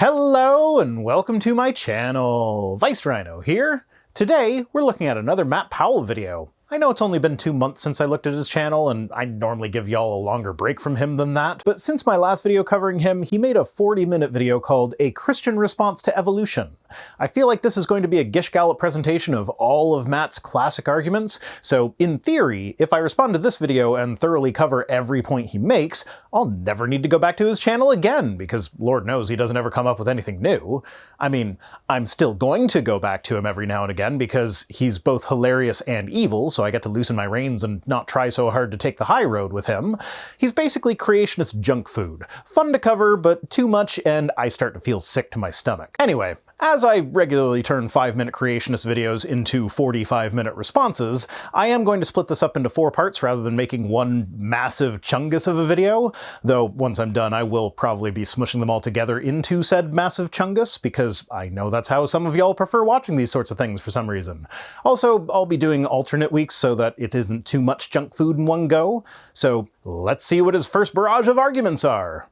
Hello and welcome to my channel. Rhino here. Today we're looking at another Matt Powell video. I know it's only been 2 months since I looked at his channel, and I normally give y'all a longer break from him than that, but since my last video covering him, he made a 40-minute video called A Christian Response to Evolution. I feel like this is going to be a Gish Gallop presentation of all of Matt's classic arguments, so in theory, if I respond to this video and thoroughly cover every point he makes, I'll never need to go back to his channel again, because Lord knows he doesn't ever come up with anything new. I mean, I'm still going to go back to him every now and again because he's both hilarious and evil, so I get to loosen my reins and not try so hard to take the high road with him. He's basically creationist junk food. Fun to cover, but too much, and I start to feel sick to my stomach. Anyway, as I regularly turn 5-minute creationist videos into 45-minute responses, I am going to split this up into 4 parts rather than making one massive chungus of a video, though once I'm done I will probably be smushing them all together into said massive chungus, because I know that's how some of y'all prefer watching these sorts of things for some reason. Also, I'll be doing alternate weeks so that it isn't too much junk food in one go, so let's see what his first barrage of arguments are.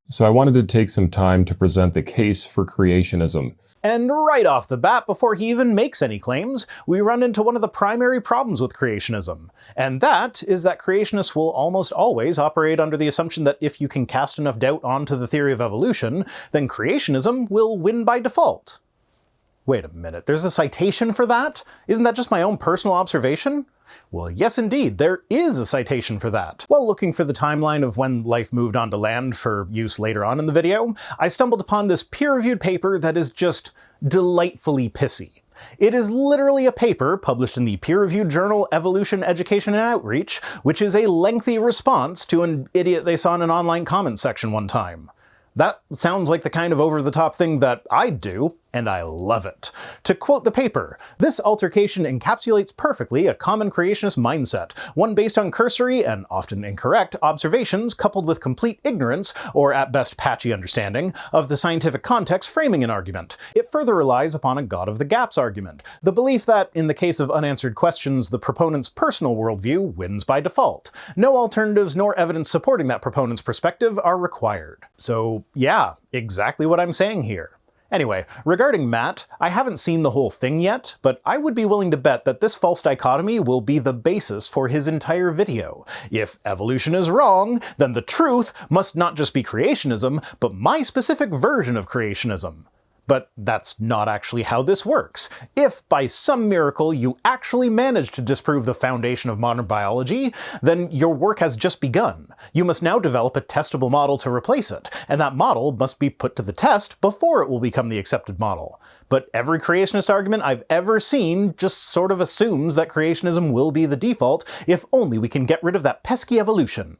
So I wanted to take some time to present the case for creationism. And right off the bat, before he even makes any claims, we run into one of the primary problems with creationism. And that is that creationists will almost always operate under the assumption that if you can cast enough doubt onto the theory of evolution, then creationism will win by default. Wait a minute, there's a citation for that? Isn't that just my own personal observation? Well, yes indeed, there is a citation for that. While looking for the timeline of when life moved onto land for use later on in the video, I stumbled upon this peer-reviewed paper that is just delightfully pissy. It is literally a paper published in the peer-reviewed journal Evolution, Education, and Outreach, which is a lengthy response to an idiot they saw in an online comments section one time. That sounds like the kind of over-the-top thing that I'd do, and I love it. To quote the paper, "This altercation encapsulates perfectly a common creationist mindset, one based on cursory and often incorrect observations coupled with complete ignorance, or at best patchy understanding, of the scientific context framing an argument. It further relies upon a God of the Gaps argument, the belief that, in the case of unanswered questions, the proponent's personal worldview wins by default. No alternatives nor evidence supporting that proponent's perspective are required." So yeah, exactly what I'm saying here. Anyway, regarding Matt, I haven't seen the whole thing yet, but I would be willing to bet that this false dichotomy will be the basis for his entire video. If evolution is wrong, then the truth must not just be creationism, but my specific version of creationism. But that's not actually how this works. If, by some miracle, you actually manage to disprove the foundation of modern biology, then your work has just begun. You must now develop a testable model to replace it, and that model must be put to the test before it will become the accepted model. But every creationist argument I've ever seen just sort of assumes that creationism will be the default if only we can get rid of that pesky evolution.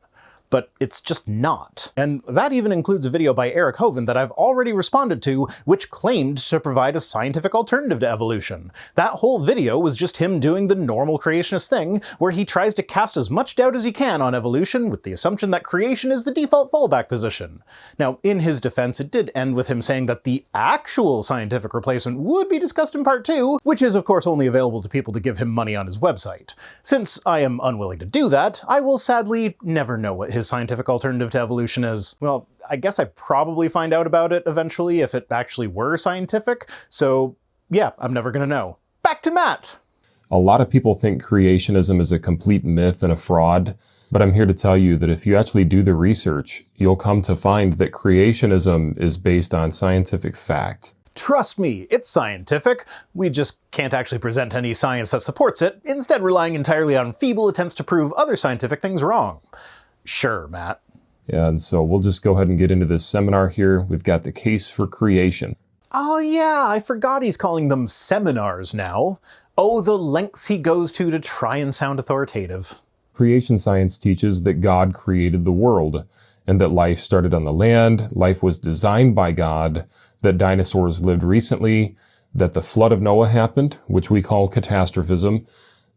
But it's just not. And that even includes a video by Eric Hovind that I've already responded to, which claimed to provide a scientific alternative to evolution. That whole video was just him doing the normal creationist thing, where he tries to cast as much doubt as he can on evolution with the assumption that creation is the default fallback position. Now, in his defense, it did end with him saying that the actual scientific replacement would be discussed in part 2, which is of course only available to people to give him money on his website. Since I am unwilling to do that, I will sadly never know what his scientific alternative to evolution is. Well, I guess I'd probably find out about it eventually if it actually were scientific, so yeah, I'm never gonna know. Back to Matt! A lot of people think creationism is a complete myth and a fraud, but I'm here to tell you that if you actually do the research, you'll come to find that creationism is based on scientific fact. Trust me, it's scientific. We just can't actually present any science that supports it, instead relying entirely on feeble attempts to prove other scientific things wrong. Sure, Matt. Yeah, and so we'll just go ahead and get into this seminar here. We've got the case for creation. Oh yeah, I forgot he's calling them seminars now. Oh, the lengths he goes to try and sound authoritative. Creation science teaches that God created the world, and that life started on the land, life was designed by God, that dinosaurs lived recently, that the flood of Noah happened, which we call catastrophism,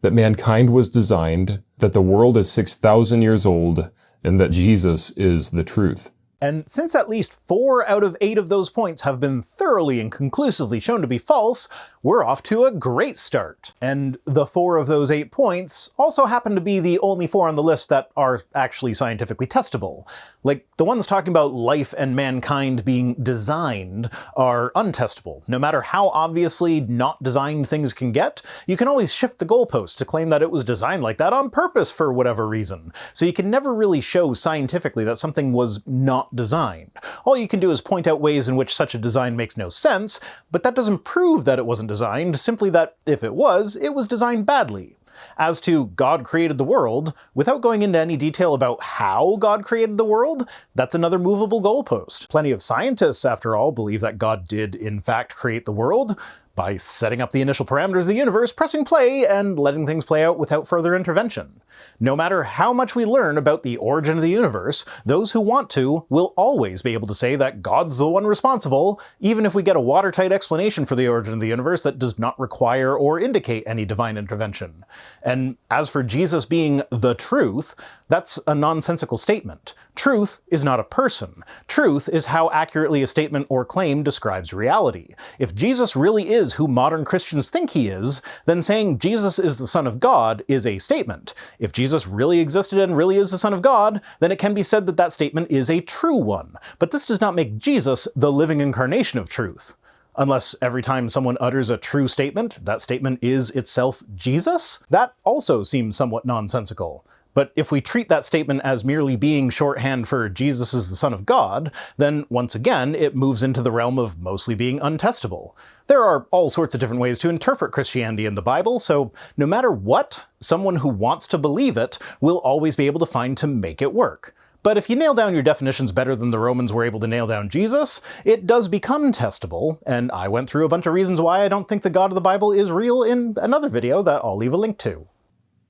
that mankind was designed, that the world is 6,000 years old, and that Jesus is the truth. And since at least 4 out of 8 of those points have been thoroughly and conclusively shown to be false, we're off to a great start. And the 4 of those 8 points also happen to be the only 4 on the list that are actually scientifically testable. Like, the ones talking about life and mankind being designed are untestable. No matter how obviously not designed things can get, you can always shift the goalpost to claim that it was designed like that on purpose for whatever reason. So you can never really show scientifically that something was not designed. All you can do is point out ways in which such a design makes no sense, but that doesn't prove that it wasn't designed, simply that if it was designed badly. As to God created the world, without going into any detail about how God created the world, that's another movable goalpost. Plenty of scientists, after all, believe that God did in fact create the world by setting up the initial parameters of the universe, pressing play, and letting things play out without further intervention. No matter how much we learn about the origin of the universe, those who want to will always be able to say that God's the one responsible, even if we get a watertight explanation for the origin of the universe that does not require or indicate any divine intervention. And as for Jesus being the truth, that's a nonsensical statement. Truth is not a person. Truth is how accurately a statement or claim describes reality. If Jesus really is who modern Christians think he is, then saying Jesus is the Son of God is a statement. If Jesus really existed and really is the Son of God, then it can be said that that statement is a true one. But this does not make Jesus the living incarnation of truth. Unless every time someone utters a true statement, that statement is itself Jesus? That also seems somewhat nonsensical. But if we treat that statement as merely being shorthand for Jesus is the Son of God, then once again it moves into the realm of mostly being untestable. There are all sorts of different ways to interpret Christianity in the Bible, so no matter what, someone who wants to believe it will always be able to find to make it work. But if you nail down your definitions better than the Romans were able to nail down Jesus, it does become testable, and I went through a bunch of reasons why I don't think the God of the Bible is real in another video that I'll leave a link to.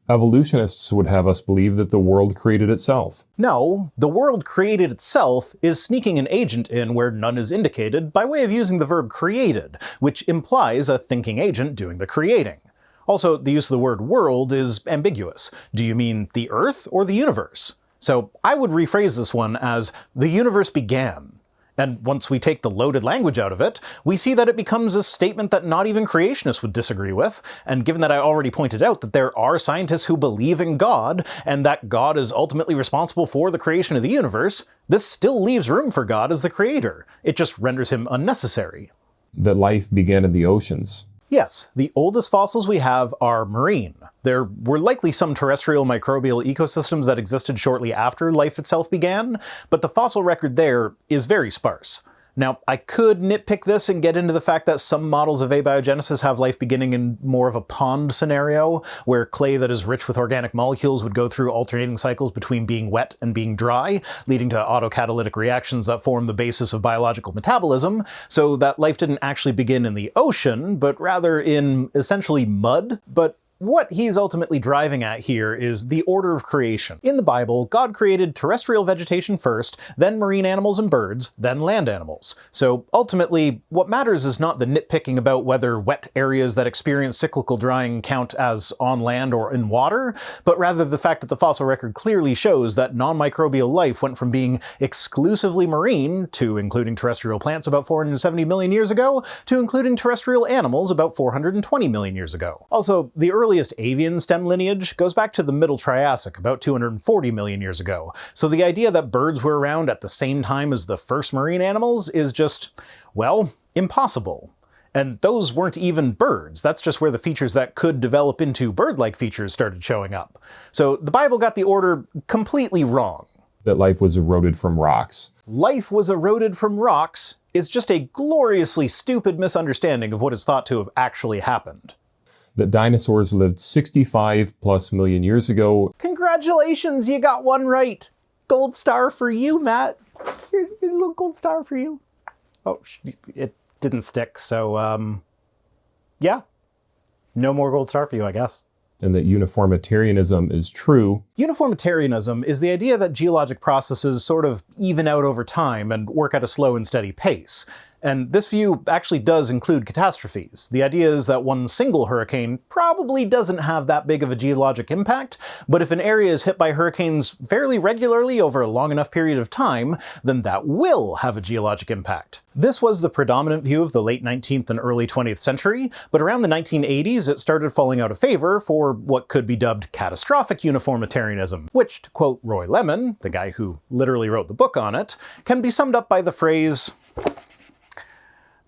Evolutionists would have us believe that the world created itself. No, the world created itself is sneaking an agent in where none is indicated by way of using the verb created, which implies a thinking agent doing the creating. Also, the use of the word world is ambiguous. Do you mean the Earth or the universe? So I would rephrase this one as the universe began. And once we take the loaded language out of it, we see that it becomes a statement that not even creationists would disagree with, and given that I already pointed out that there are scientists who believe in God, and that God is ultimately responsible for the creation of the universe, this still leaves room for God as the creator. It just renders him unnecessary. That life began in the oceans. Yes, the oldest fossils we have are marine. There were likely some terrestrial microbial ecosystems that existed shortly after life itself began, but the fossil record there is very sparse. Now, I could nitpick this and get into the fact that some models of abiogenesis have life beginning in more of a pond scenario, where clay that is rich with organic molecules would go through alternating cycles between being wet and being dry, leading to autocatalytic reactions that form the basis of biological metabolism, so that life didn't actually begin in the ocean, but rather in essentially mud. But what he's ultimately driving at here is the order of creation. In the Bible, God created terrestrial vegetation first, then marine animals and birds, then land animals. So ultimately, what matters is not the nitpicking about whether wet areas that experience cyclical drying count as on land or in water, but rather the fact that the fossil record clearly shows that non-microbial life went from being exclusively marine, to including terrestrial plants about 470 million years ago, to including terrestrial animals about 420 million years ago. Also, the earliest avian stem lineage goes back to the Middle Triassic, about 240 million years ago. So the idea that birds were around at the same time as the first marine animals is just, well, impossible. And those weren't even birds. That's just where the features that could develop into bird-like features started showing up. So the Bible got the order completely wrong. That life was eroded from rocks. Life was eroded from rocks is just a gloriously stupid misunderstanding of what is thought to have actually happened. That dinosaurs lived 65 plus million years ago. Congratulations, you got one right. Gold star for you, Matt. Here's a little gold star for you. Oh, it didn't stick, so, yeah. No more gold star for you, I guess. And that uniformitarianism is true. Uniformitarianism is the idea that geologic processes sort of even out over time and work at a slow and steady pace. And this view actually does include catastrophes. The idea is that one single hurricane probably doesn't have that big of a geologic impact, but if an area is hit by hurricanes fairly regularly over a long enough period of time, then that will have a geologic impact. This was the predominant view of the late 19th and early 20th century, but around the 1980s it started falling out of favor for what could be dubbed catastrophic uniformitarianism, which, to quote Roy Lemon, the guy who literally wrote the book on it, can be summed up by the phrase,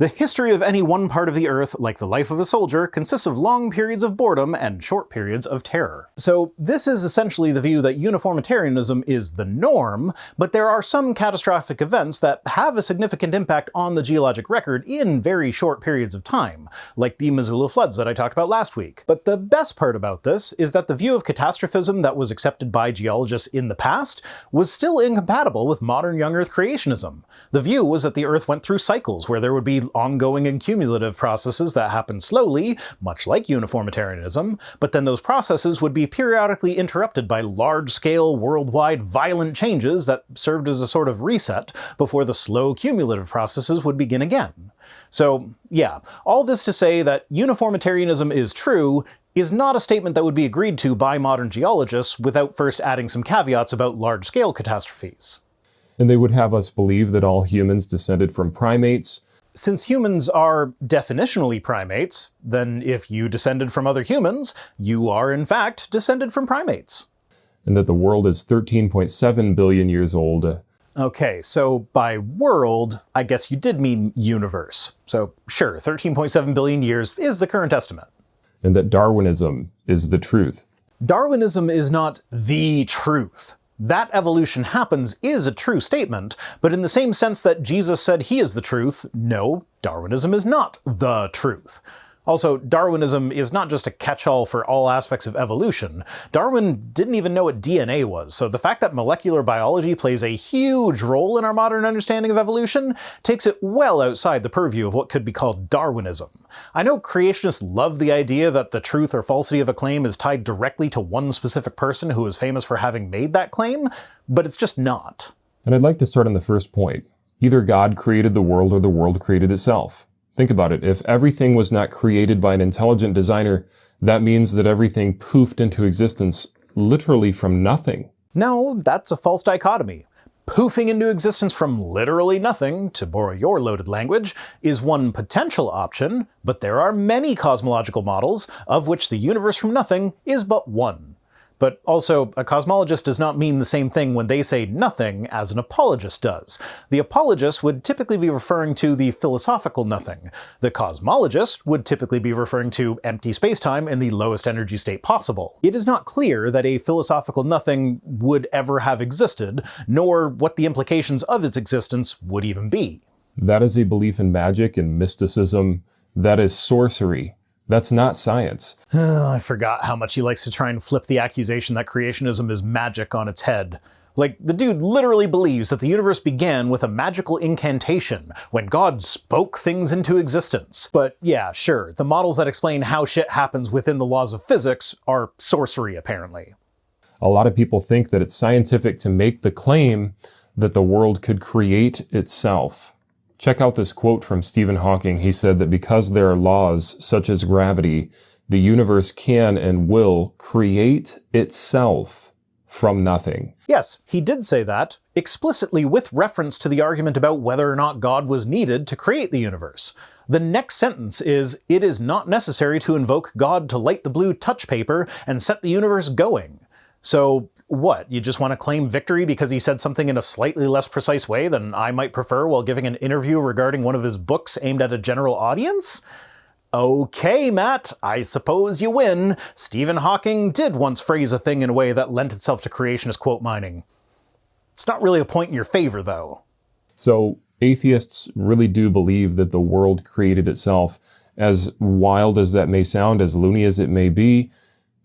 "The history of any one part of the Earth, like the life of a soldier, consists of long periods of boredom and short periods of terror." So this is essentially the view that uniformitarianism is the norm, but there are some catastrophic events that have a significant impact on the geologic record in very short periods of time, like the Missoula floods that I talked about last week. But the best part about this is that the view of catastrophism that was accepted by geologists in the past was still incompatible with modern young Earth creationism. The view was that the Earth went through cycles where there would be ongoing and cumulative processes that happen slowly, much like uniformitarianism, but then those processes would be periodically interrupted by large-scale, worldwide, violent changes that served as a sort of reset before the slow cumulative processes would begin again. So, yeah, all this to say that uniformitarianism is true is not a statement that would be agreed to by modern geologists without first adding some caveats about large-scale catastrophes. And they would have us believe that all humans descended from primates. Since humans are definitionally primates, then if you descended from other humans, you are in fact descended from primates. And that the world is 13.7 billion years old. Okay, so by world, I guess you did mean universe. So sure, 13.7 billion years is the current estimate. And that Darwinism is the truth. Darwinism is not the truth. That evolution happens is a true statement, but in the same sense that Jesus said he is the truth, no, Darwinism is not the truth. Also, Darwinism is not just a catch-all for all aspects of evolution. Darwin didn't even know what DNA was, so the fact that molecular biology plays a huge role in our modern understanding of evolution takes it well outside the purview of what could be called Darwinism. I know creationists love the idea that the truth or falsity of a claim is tied directly to one specific person who is famous for having made that claim, but it's just not. And I'd like to start on the first point. Either God created the world or the world created itself. Think about it. If everything was not created by an intelligent designer, that means that everything poofed into existence literally from nothing. No, that's a false dichotomy. Poofing into existence from literally nothing, to borrow your loaded language, is one potential option, but there are many cosmological models, of which the universe from nothing is but one. But also, a cosmologist does not mean the same thing when they say nothing as an apologist does. The apologist would typically be referring to the philosophical nothing. The cosmologist would typically be referring to empty spacetime in the lowest energy state possible. It is not clear that a philosophical nothing would ever have existed, nor what the implications of its existence would even be. That is a belief in magic and mysticism. That is sorcery. That's not science. I forgot how much he likes to try and flip the accusation that creationism is magic on its head. Like, the dude literally believes that the universe began with a magical incantation, when God spoke things into existence. But yeah, sure, the models that explain how shit happens within the laws of physics are sorcery, apparently. A lot of people think that it's scientific to make the claim that the world could create itself. Check out this quote from Stephen Hawking. He said that because there are laws such as gravity, the universe can and will create itself from nothing. Yes, he did say that, explicitly with reference to the argument about whether or not God was needed to create the universe. The next sentence is, "It is not necessary to invoke God to light the blue touch paper and set the universe going." So, what, you just want to claim victory because he said something in a slightly less precise way than I might prefer while giving an interview regarding one of his books aimed at a general audience? Okay, Matt, I suppose you win. Stephen Hawking did once phrase a thing in a way that lent itself to creationist quote mining. It's not really a point in your favor, though. So, atheists really do believe that the world created itself. As wild as that may sound, as loony as it may be,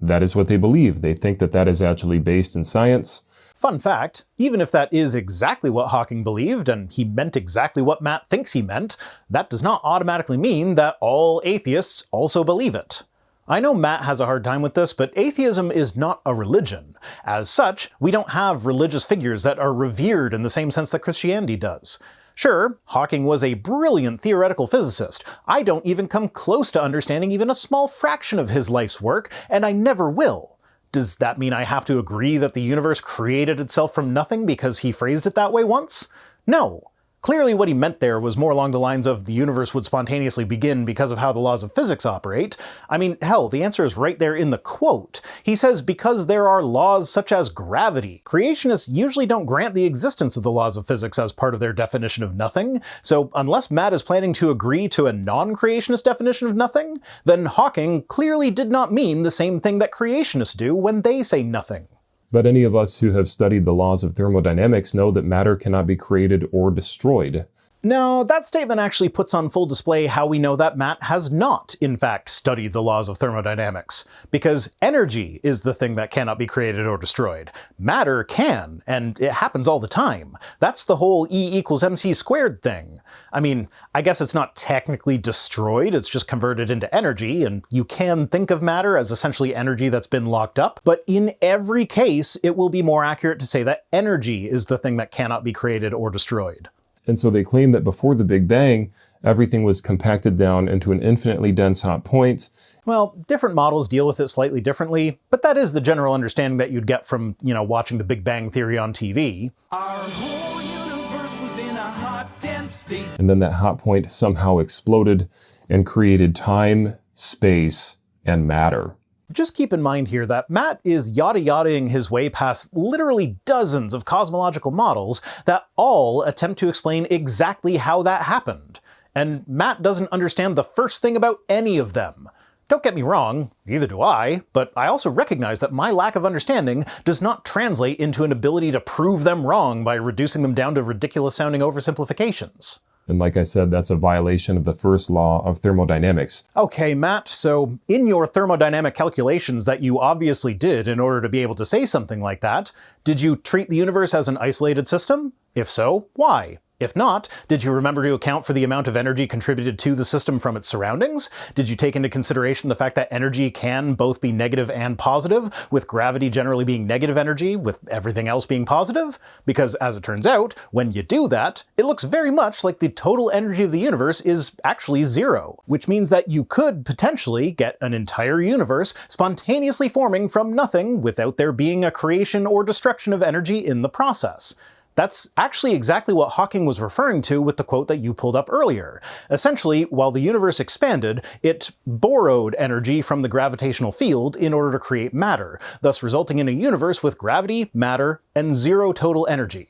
that is what they believe. They think that that is actually based in science. Fun fact, even if that is exactly what Hawking believed, and he meant exactly what Matt thinks he meant, that does not automatically mean that all atheists also believe it. I know Matt has a hard time with this, but atheism is not a religion. As such, we don't have religious figures that are revered in the same sense that Christianity does. Sure, Hawking was a brilliant theoretical physicist. I don't even come close to understanding even a small fraction of his life's work, and I never will. Does that mean I have to agree that the universe created itself from nothing because he phrased it that way once? No. Clearly what he meant there was more along the lines of the universe would spontaneously begin because of how the laws of physics operate. I mean, hell, the answer is right there in the quote. He says because there are laws such as gravity. Creationists usually don't grant the existence of the laws of physics as part of their definition of nothing, so unless Matt is planning to agree to a non-creationist definition of nothing, then Hawking clearly did not mean the same thing that creationists do when they say nothing. But any of us who have studied the laws of thermodynamics know that matter cannot be created or destroyed. Now, that statement actually puts on full display how we know that Matt has not, in fact, studied the laws of thermodynamics. Because energy is the thing that cannot be created or destroyed. Matter can, and it happens all the time. That's the whole E equals mc squared thing. I mean, I guess it's not technically destroyed, it's just converted into energy, and you can think of matter as essentially energy that's been locked up, but in every case, it will be more accurate to say that energy is the thing that cannot be created or destroyed. And so they claim that before the Big Bang, everything was compacted down into an infinitely dense hot point. Well, different models deal with it slightly differently, but that is the general understanding that you'd get from, watching the Big Bang Theory on TV. Our whole universe was in a hot, dense state. And then that hot point somehow exploded and created time, space, and matter. Just keep in mind here that Matt is yada-yadaing his way past literally dozens of cosmological models that all attempt to explain exactly how that happened. And Matt doesn't understand the first thing about any of them. Don't get me wrong, neither do I, but I also recognize that my lack of understanding does not translate into an ability to prove them wrong by reducing them down to ridiculous-sounding oversimplifications. And like I said, that's a violation of the first law of thermodynamics. Okay, Matt, so in your thermodynamic calculations that you obviously did in order to be able to say something like that, did you treat the universe as an isolated system? If so, why? If not, did you remember to account for the amount of energy contributed to the system from its surroundings? Did you take into consideration the fact that energy can both be negative and positive, with gravity generally being negative energy, with everything else being positive? Because as it turns out, when you do that, it looks very much like the total energy of the universe is actually zero, which means that you could potentially get an entire universe spontaneously forming from nothing without there being a creation or destruction of energy in the process. That's actually exactly what Hawking was referring to with the quote that you pulled up earlier. Essentially, while the universe expanded, it borrowed energy from the gravitational field in order to create matter, thus resulting in a universe with gravity, matter, and zero total energy.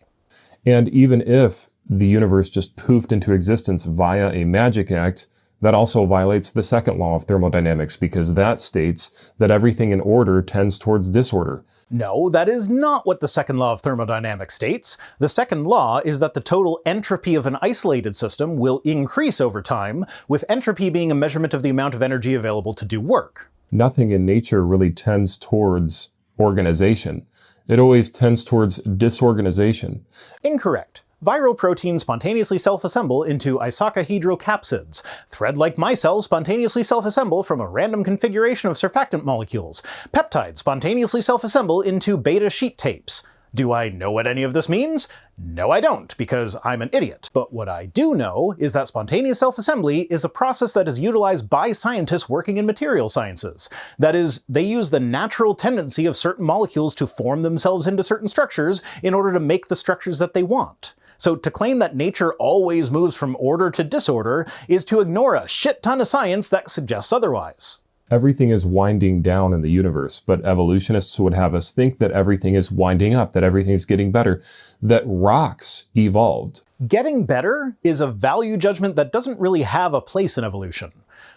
And even if the universe just poofed into existence via a magic act, that also violates the second law of thermodynamics, because that states that everything in order tends towards disorder. No, that is not what the second law of thermodynamics states. The second law is that the total entropy of an isolated system will increase over time, with entropy being a measurement of the amount of energy available to do work. Nothing in nature really tends towards organization. It always tends towards disorganization. Incorrect. Viral proteins spontaneously self-assemble into isocahedral capsids. Thread-like micelles spontaneously self-assemble from a random configuration of surfactant molecules. Peptides spontaneously self-assemble into beta sheet tapes. Do I know what any of this means? No, I don't, because I'm an idiot. But what I do know is that spontaneous self-assembly is a process that is utilized by scientists working in material sciences. That is, they use the natural tendency of certain molecules to form themselves into certain structures in order to make the structures that they want. So to claim that nature always moves from order to disorder is to ignore a shit ton of science that suggests otherwise. Everything is winding down in the universe, but evolutionists would have us think that everything is winding up, that everything's getting better, that rocks evolved. Getting better is a value judgment that doesn't really have a place in evolution.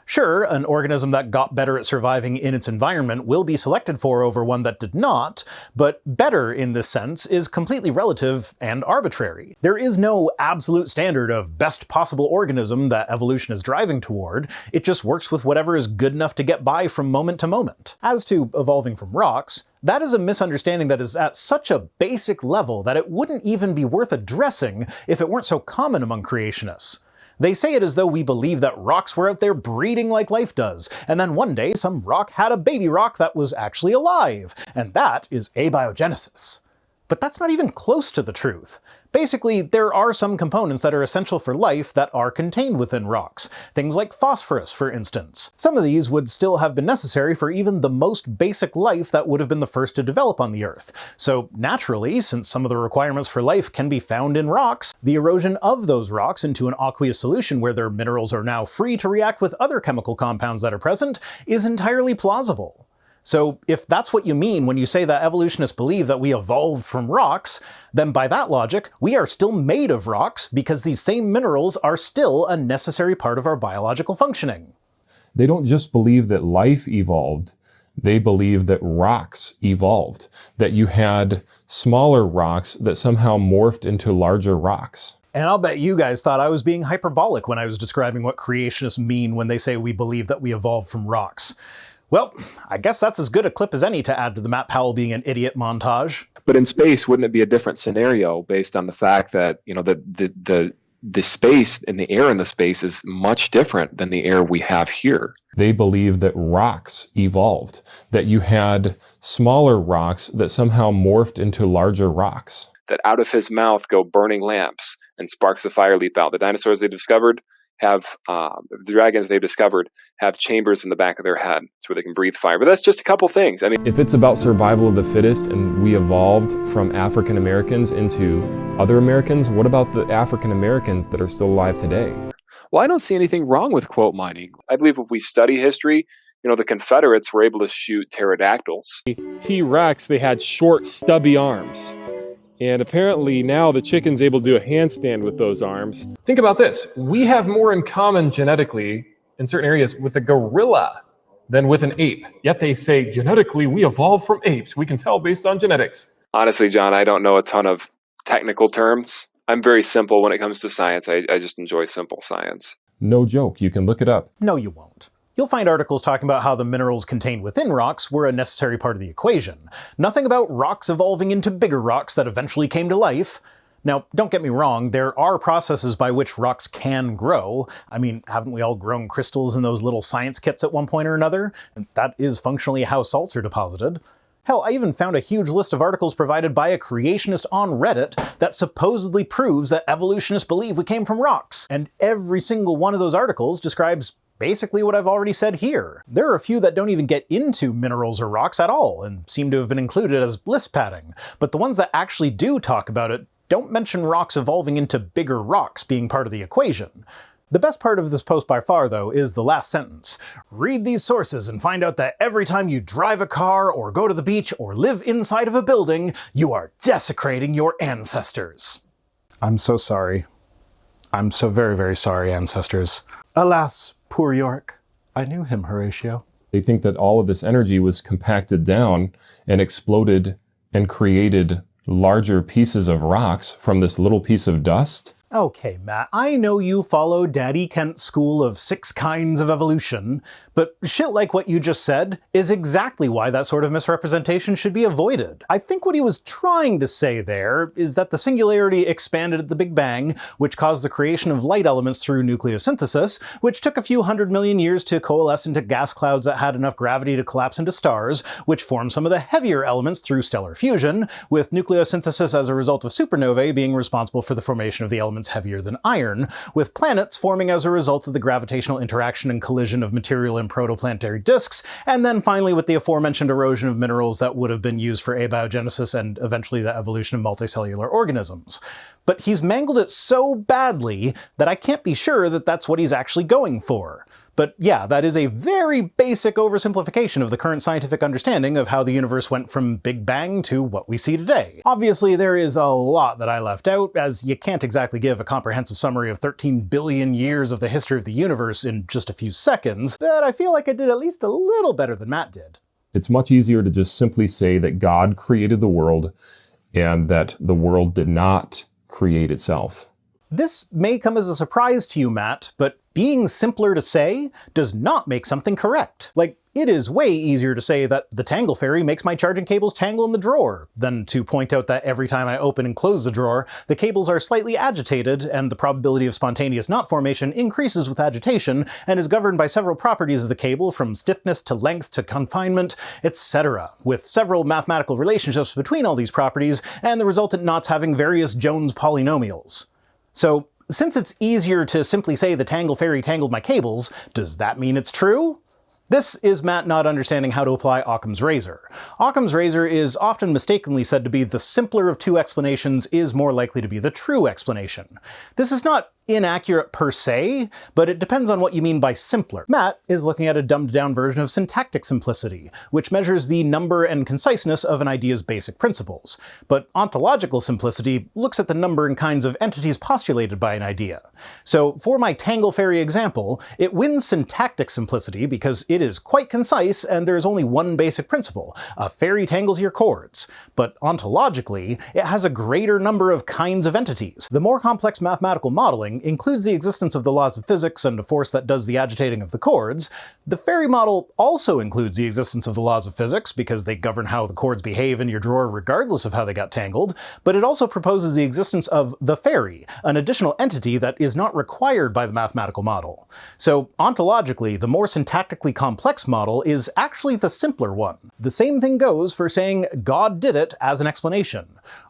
Sure, an organism that got better at surviving in its environment will be selected for over one that did not, but better in this sense is completely relative and arbitrary. There is no absolute standard of best possible organism that evolution is driving toward, it just works with whatever is good enough to get by from moment to moment. As to evolving from rocks, that is a misunderstanding that is at such a basic level that it wouldn't even be worth addressing if it weren't so common among creationists. They say it as though we believe that rocks were out there breeding like life does, and then one day some rock had a baby rock that was actually alive, and that is abiogenesis. But that's not even close to the truth. Basically, there are some components that are essential for life that are contained within rocks. Things like phosphorus, for instance. Some of these would still have been necessary for even the most basic life that would have been the first to develop on the Earth. So naturally, since some of the requirements for life can be found in rocks, the erosion of those rocks into an aqueous solution where their minerals are now free to react with other chemical compounds that are present is entirely plausible. So if that's what you mean when you say that evolutionists believe that we evolved from rocks, then by that logic, we are still made of rocks because these same minerals are still a necessary part of our biological functioning. They don't just believe that life evolved, they believe that rocks evolved, that you had smaller rocks that somehow morphed into larger rocks. And I'll bet you guys thought I was being hyperbolic when I was describing what creationists mean when they say we believe that we evolved from rocks. Well, I guess that's as good a clip as any to add to the Matt Powell being an idiot montage. But in space, wouldn't it be a different scenario based on the fact that, the space and the air in the space is much different than the air we have here? They believe that rocks evolved, that you had smaller rocks that somehow morphed into larger rocks. That out of his mouth go burning lamps and sparks of fire leap out. The dinosaurs they discovered have, the dragons they've discovered have chambers in the back of their head. It's where they can breathe fire. But that's just a couple things. I mean, if it's about survival of the fittest and we evolved from African Americans into other Americans, what about the African Americans that are still alive today? well, I don't see anything wrong with quote mining. I believe if we study history, the Confederates were able to shoot pterodactyls. T-Rex, they had short, stubby arms. And apparently now the chicken's able to do a handstand with those arms. Think about this. We have more in common genetically in certain areas with a gorilla than with an ape. Yet they say genetically we evolved from apes. We can tell based on genetics. Honestly, John, I don't know a ton of technical terms. I'm very simple when it comes to science. I just enjoy simple science. No joke. You can look it up. No, you won't. You'll find articles talking about how the minerals contained within rocks were a necessary part of the equation. Nothing about rocks evolving into bigger rocks that eventually came to life. Now, don't get me wrong, there are processes by which rocks can grow. I mean, haven't we all grown crystals in those little science kits at one point or another? And that is functionally how salts are deposited. Hell, I even found a huge list of articles provided by a creationist on Reddit that supposedly proves that evolutionists believe we came from rocks. And every single one of those articles describes basically what I've already said here. There are a few that don't even get into minerals or rocks at all and seem to have been included as list padding, but the ones that actually do talk about it don't mention rocks evolving into bigger rocks being part of the equation. The best part of this post by far, though, is the last sentence. Read these sources and find out that every time you drive a car or go to the beach or live inside of a building, you are desecrating your ancestors. I'm so sorry. I'm so very, very sorry, ancestors. Alas, poor York. I knew him, Horatio. They think that all of this energy was compacted down and exploded and created larger pieces of rocks from this little piece of dust. Okay, Matt, I know you follow Daddy Kent's school of 6 kinds of evolution, but shit like what you just said is exactly why that sort of misrepresentation should be avoided. I think what he was trying to say there is that the singularity expanded at the Big Bang, which caused the creation of light elements through nucleosynthesis, which took a few 100 million years to coalesce into gas clouds that had enough gravity to collapse into stars, which formed some of the heavier elements through stellar fusion, with nucleosynthesis as a result of supernovae being responsible for the formation of the elements heavier than iron, with planets forming as a result of the gravitational interaction and collision of material in protoplanetary disks, and then finally with the aforementioned erosion of minerals that would have been used for abiogenesis and eventually the evolution of multicellular organisms. But he's mangled it so badly that I can't be sure that that's what he's actually going for. But yeah, that is a very basic oversimplification of the current scientific understanding of how the universe went from Big Bang to what we see today. Obviously, there is a lot that I left out, as you can't exactly give a comprehensive summary of 13 billion years of the history of the universe in just a few seconds, but I feel like I did at least a little better than Matt did. It's much easier to just simply say that God created the world and that the world did not create itself. This may come as a surprise to you, Matt, but being simpler to say does not make something correct. Like, It is way easier to say that the tangle fairy makes my charging cables tangle in the drawer than to point out that every time I open and close the drawer, the cables are slightly agitated and the probability of spontaneous knot formation increases with agitation and is governed by several properties of the cable from stiffness to length to confinement, etc., with several mathematical relationships between all these properties and the resultant knots having various Jones polynomials. So, since it's easier to simply say the tangle fairy tangled my cables, does that mean it's true? This is Matt not understanding how to apply Occam's razor. Occam's razor is often mistakenly said to be the simpler of two explanations is more likely to be the true explanation. This is not inaccurate per se, but it depends on what you mean by simpler. Matt is looking at a dumbed-down version of syntactic simplicity, which measures the number and conciseness of an idea's basic principles. But ontological simplicity looks at the number and kinds of entities postulated by an idea. So for my tangle fairy example, it wins syntactic simplicity because it is quite concise and there is only one basic principle: a fairy tangles your chords. But ontologically, it has a greater number of kinds of entities. The more complex mathematical modeling includes the existence of the laws of physics and a force that does the agitating of the chords. The fairy model also includes the existence of the laws of physics because they govern how the chords behave in your drawer regardless of how they got tangled, but it also proposes the existence of the fairy, an additional entity that is not required by the mathematical model. So ontologically, the more syntactically complex model is actually the simpler one. The same thing goes for saying God did it as an explanation.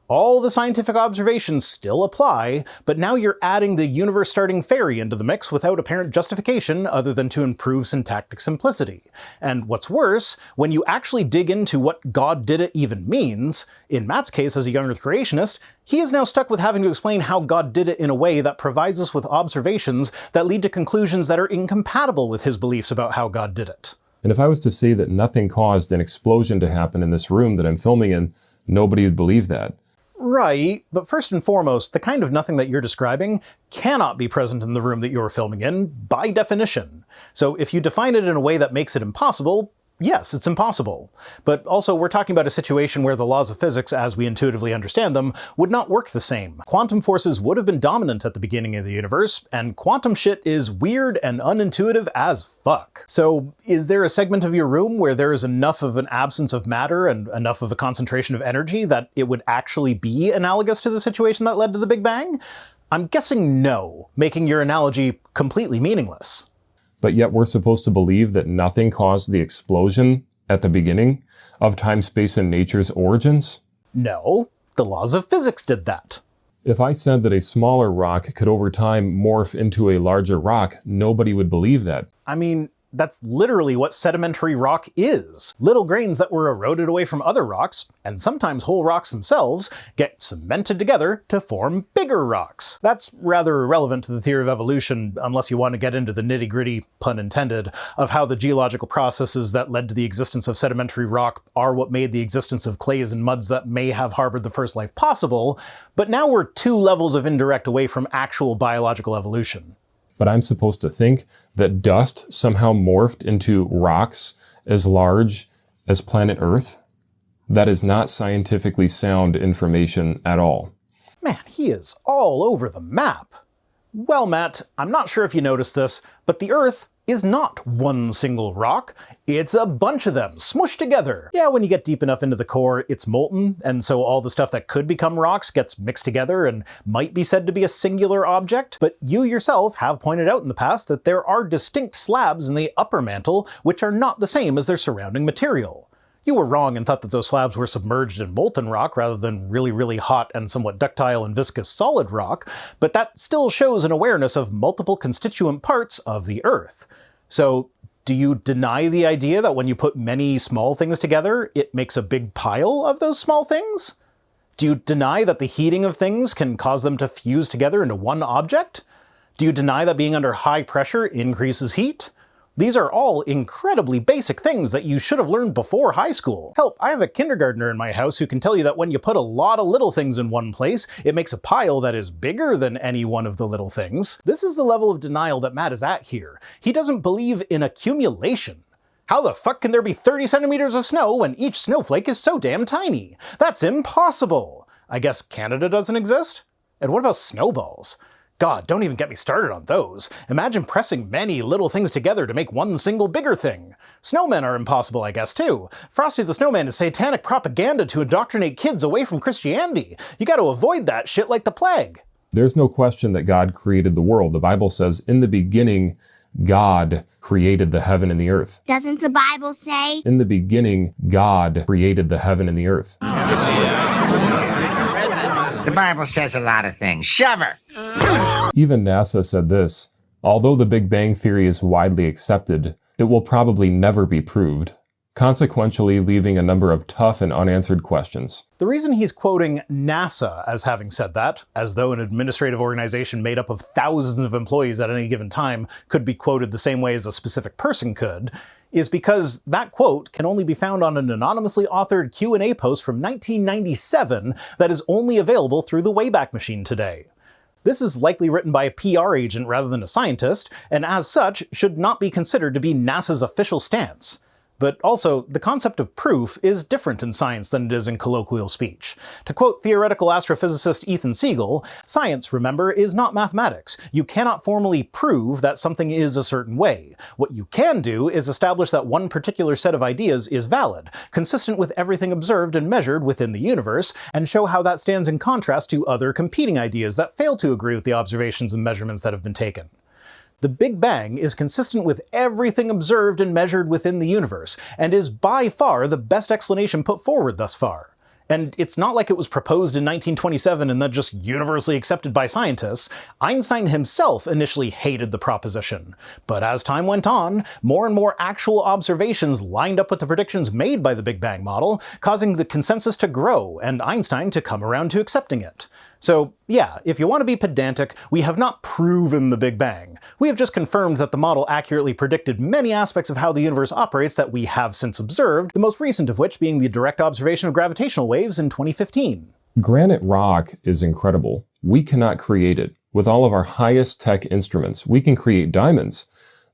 All the scientific observations still apply, but now you're adding the universe-starting fairy into the mix without apparent justification other than to improve syntactic simplicity. And what's worse, when you actually dig into what God did it even means, in Matt's case as a young Earth creationist, he is now stuck with having to explain how God did it in a way that provides us with observations that lead to conclusions that are incompatible with his beliefs about how God did it. And if I was to say that nothing caused an explosion to happen in this room that I'm filming in, nobody would believe that. Right, but first and foremost, the kind of nothing that you're describing cannot be present in the room that you're filming in, by definition. So if you define it in a way that makes it impossible, yes, it's impossible. But also, we're talking about a situation where the laws of physics, as we intuitively understand them, would not work the same. Quantum forces would have been dominant at the beginning of the universe, and quantum shit is weird and unintuitive as fuck. So, is there a segment of your room where there is enough of an absence of matter and enough of a concentration of energy that it would actually be analogous to the situation that led to the Big Bang? I'm guessing no, making your analogy completely meaningless. But yet we're supposed to believe that nothing caused the explosion at the beginning of time, space, and nature's origins? No, the laws of physics did that. If I said that a smaller rock could over time morph into a larger rock, nobody would believe that. I mean, that's literally what sedimentary rock is. Little grains that were eroded away from other rocks, and sometimes whole rocks themselves, get cemented together to form bigger rocks. That's rather irrelevant to the theory of evolution, unless you want to get into the nitty-gritty, pun intended, of how the geological processes that led to the existence of sedimentary rock are what made the existence of clays and muds that may have harbored the first life possible, but now we're 2 levels of indirect away from actual biological evolution. But I'm supposed to think that dust somehow morphed into rocks as large as planet Earth? That is not scientifically sound information at all. Man, he is all over the map. Well, Matt, I'm not sure if you noticed this, but the Earth is not one single rock. It's a bunch of them, smushed together. Yeah, when you get deep enough into the core, it's molten, and so all the stuff that could become rocks gets mixed together and might be said to be a singular object. But you yourself have pointed out in the past that there are distinct slabs in the upper mantle which are not the same as their surrounding material. You were wrong and thought that those slabs were submerged in molten rock rather than really, really hot and somewhat ductile and viscous solid rock, but that still shows an awareness of multiple constituent parts of the Earth. So, do you deny the idea that when you put many small things together, it makes a big pile of those small things? Do you deny that the heating of things can cause them to fuse together into one object? Do you deny that being under high pressure increases heat? These are all incredibly basic things that you should have learned before high school. Help, I have a kindergartner in my house who can tell you that when you put a lot of little things in one place, it makes a pile that is bigger than any one of the little things. This is the level of denial that Matt is at here. He doesn't believe in accumulation. How the fuck can there be 30 centimeters of snow when each snowflake is so damn tiny? That's impossible! I guess Canada doesn't exist? And what about snowballs? God, don't even get me started on those. Imagine pressing many little things together to make one single bigger thing. Snowmen are impossible, I guess, too. Frosty the Snowman is satanic propaganda to indoctrinate kids away from Christianity. You gotta avoid that shit like the plague. There's no question that God created the world. The Bible says, in the beginning, God created the heaven and the earth. Doesn't the Bible say? In the beginning, God created the heaven and the earth. The Bible says a lot of things. Shove her! Even NASA said this: although the Big Bang Theory is widely accepted, it will probably never be proved, consequentially leaving a number of tough and unanswered questions. The reason he's quoting NASA as having said that, as though an administrative organization made up of thousands of employees at any given time could be quoted the same way as a specific person could, is because that quote can only be found on an anonymously authored Q&A post from 1997 that is only available through the Wayback Machine today. This is likely written by a PR agent rather than a scientist, and as such should not be considered to be NASA's official stance. But also, the concept of proof is different in science than it is in colloquial speech. To quote theoretical astrophysicist Ethan Siegel, science, remember, is not mathematics. You cannot formally prove that something is a certain way. What you can do is establish that one particular set of ideas is valid, consistent with everything observed and measured within the universe, and show how that stands in contrast to other competing ideas that fail to agree with the observations and measurements that have been taken. The Big Bang is consistent with everything observed and measured within the universe, and is by far the best explanation put forward thus far. And it's not like it was proposed in 1927 and then just universally accepted by scientists. Einstein himself initially hated the proposition. But as time went on, more and more actual observations lined up with the predictions made by the Big Bang model, causing the consensus to grow and Einstein to come around to accepting it. So yeah, if you want to be pedantic, we have not proven the Big Bang. We have just confirmed that the model accurately predicted many aspects of how the universe operates that we have since observed, the most recent of which being the direct observation of gravitational waves in 2015. Granite rock is incredible. We cannot create it. With all of our highest tech instruments, we can create diamonds,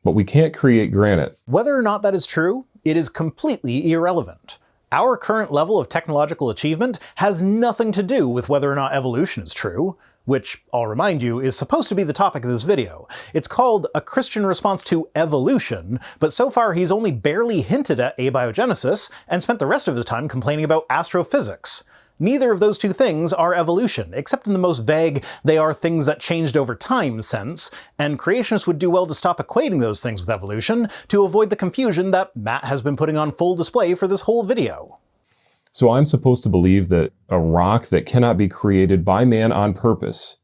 but we can't create granite. Whether or not that is true, it is completely irrelevant. Our current level of technological achievement has nothing to do with whether or not evolution is true, which, I'll remind you, is supposed to be the topic of this video. It's called A Christian Response to Evolution, but so far he's only barely hinted at abiogenesis and spent the rest of his time complaining about astrophysics. Neither of those two things are evolution, except in the most vague, they are things that changed over time sense, and creationists would do well to stop equating those things with evolution to avoid the confusion that Matt has been putting on full display for this whole video. So I'm supposed to believe that a rock that cannot be created by man on purpose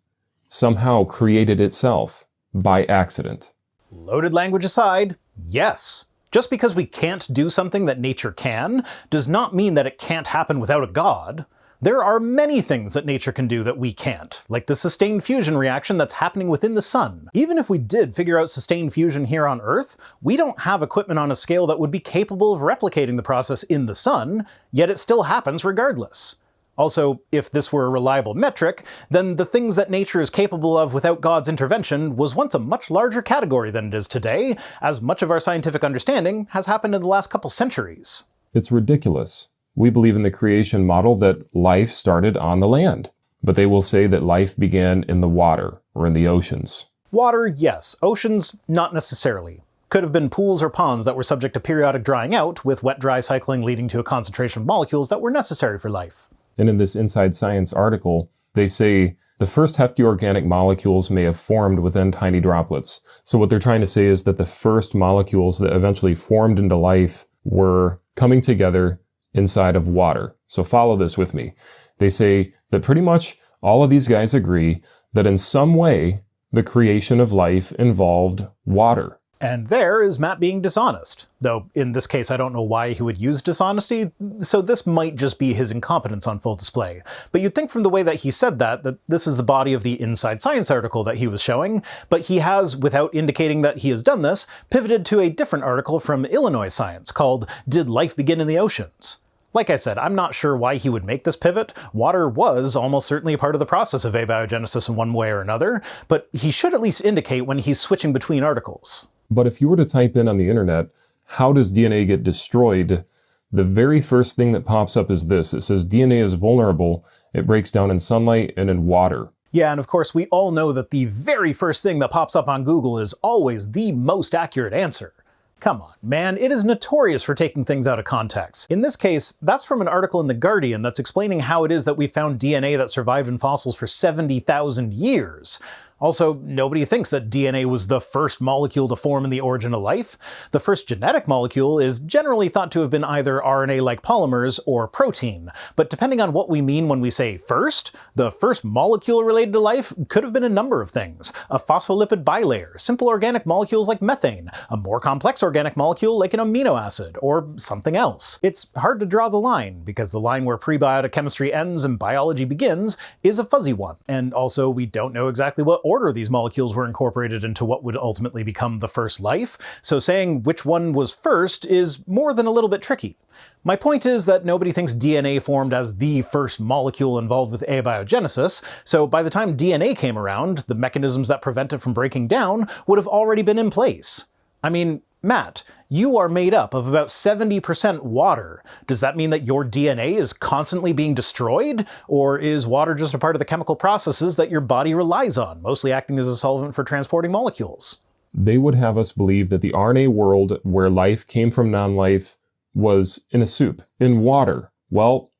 somehow created itself by accident. Loaded language aside, yes. Just because we can't do something that nature can, does not mean that it can't happen without a god. There are many things that nature can do that we can't, like the sustained fusion reaction that's happening within the sun. Even if we did figure out sustained fusion here on Earth, we don't have equipment on a scale that would be capable of replicating the process in the sun, yet it still happens regardless. Also, if this were a reliable metric, then the things that nature is capable of without God's intervention was once a much larger category than it is today, as much of our scientific understanding has happened in the last couple centuries. It's ridiculous. We believe in the creation model that life started on the land, but they will say that life began in the water or in the oceans. Water, yes. Oceans, not necessarily. Could have been pools or ponds that were subject to periodic drying out, with wet-dry cycling leading to a concentration of molecules that were necessary for life. And in this Inside Science article, they say the first hefty organic molecules may have formed within tiny droplets. So what they're trying to say is that the first molecules that eventually formed into life were coming together inside of water. So follow this with me. They say that pretty much all of these guys agree that in some way, the creation of life involved water. And there is Matt being dishonest. Though, in this case, I don't know why he would use dishonesty, so this might just be his incompetence on full display. But you'd think from the way that he said that this is the body of the Inside Science article that he was showing, but he has, without indicating that he has done this, pivoted to a different article from Illinois Science called Did Life Begin in the Oceans? Like I said, I'm not sure why he would make this pivot. Water was almost certainly a part of the process of abiogenesis in one way or another, but he should at least indicate when he's switching between articles. But if you were to type in on the internet, how does DNA get destroyed? The very first thing that pops up is this. It says DNA is vulnerable. It breaks down in sunlight and in water. Yeah, and of course we all know that the very first thing that pops up on Google is always the most accurate answer. Come on, man, it is notorious for taking things out of context. In this case, that's from an article in The Guardian that's explaining how it is that we found DNA that survived in fossils for 70,000 years. Also, nobody thinks that DNA was the first molecule to form in the origin of life. The first genetic molecule is generally thought to have been either RNA-like polymers or protein, but depending on what we mean when we say first, the first molecule related to life could have been a number of things. A phospholipid bilayer, simple organic molecules like methane, a more complex organic molecule like an amino acid, or something else. It's hard to draw the line, because the line where prebiotic chemistry ends and biology begins is a fuzzy one, and also we don't know exactly what order these molecules were incorporated into what would ultimately become the first life, so saying which one was first is more than a little bit tricky. My point is that nobody thinks DNA formed as the first molecule involved with abiogenesis, so by the time DNA came around, the mechanisms that prevent it from breaking down would have already been in place. I mean, Matt, you are made up of about 70% water. Does that mean that your DNA is constantly being destroyed? Or is water just a part of the chemical processes that your body relies on, mostly acting as a solvent for transporting molecules? They would have us believe that the RNA world where life came from non-life was in a soup, in water. Well,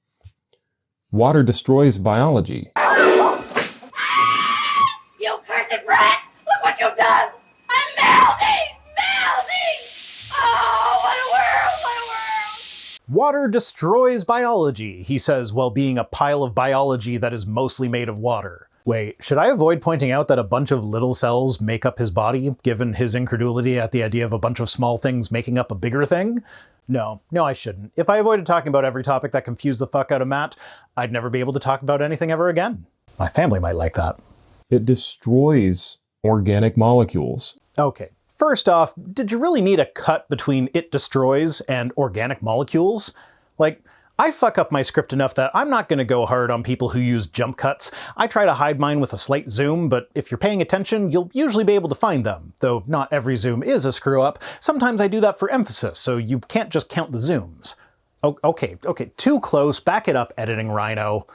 water destroys biology. You cursed rat! Look what you've done! I'm melting! Oh, what a world! What a world! Water destroys biology, he says, while being a pile of biology that is mostly made of water. Wait, should I avoid pointing out that a bunch of little cells make up his body, given his incredulity at the idea of a bunch of small things making up a bigger thing? No, I shouldn't. If I avoided talking about every topic that confused the fuck out of Matt, I'd never be able to talk about anything ever again. My family might like that. It destroys organic molecules. Okay. First off, did you really need a cut between it destroys and organic molecules? Like, I fuck up my script enough that I'm not going to go hard on people who use jump cuts. I try to hide mine with a slight zoom, but if you're paying attention, you'll usually be able to find them. Though not every zoom is a screw up. Sometimes I do that for emphasis, so you can't just count the zooms. Okay, too close. Back it up, editing Rhino.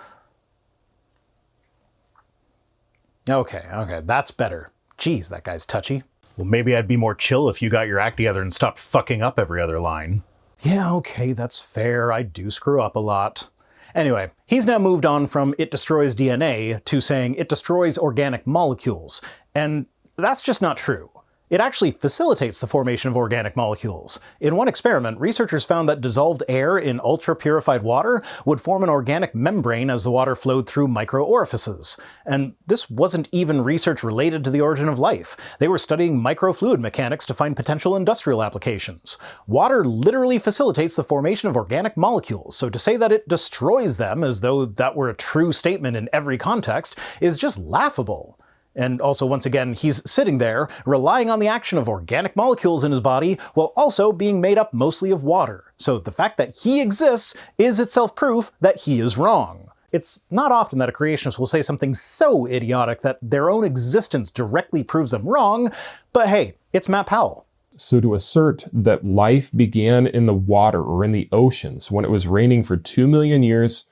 Okay, that's better. Jeez, that guy's touchy. Well, maybe I'd be more chill if you got your act together and stopped fucking up every other line. Yeah, okay, that's fair. I do screw up a lot. Anyway, he's now moved on from it destroys DNA to saying it destroys organic molecules. And that's just not true. It actually facilitates the formation of organic molecules. In one experiment, researchers found that dissolved air in ultra-purified water would form an organic membrane as the water flowed through micro-orifices. And this wasn't even research related to the origin of life. They were studying microfluid mechanics to find potential industrial applications. Water literally facilitates the formation of organic molecules, so to say that it destroys them as though that were a true statement in every context is just laughable. And also, once again, he's sitting there, relying on the action of organic molecules in his body, while also being made up mostly of water. So the fact that he exists is itself proof that he is wrong. It's not often that a creationist will say something so idiotic that their own existence directly proves them wrong, but hey, it's Matt Powell. So to assert that life began in the water or in the oceans when it was raining for 2 million years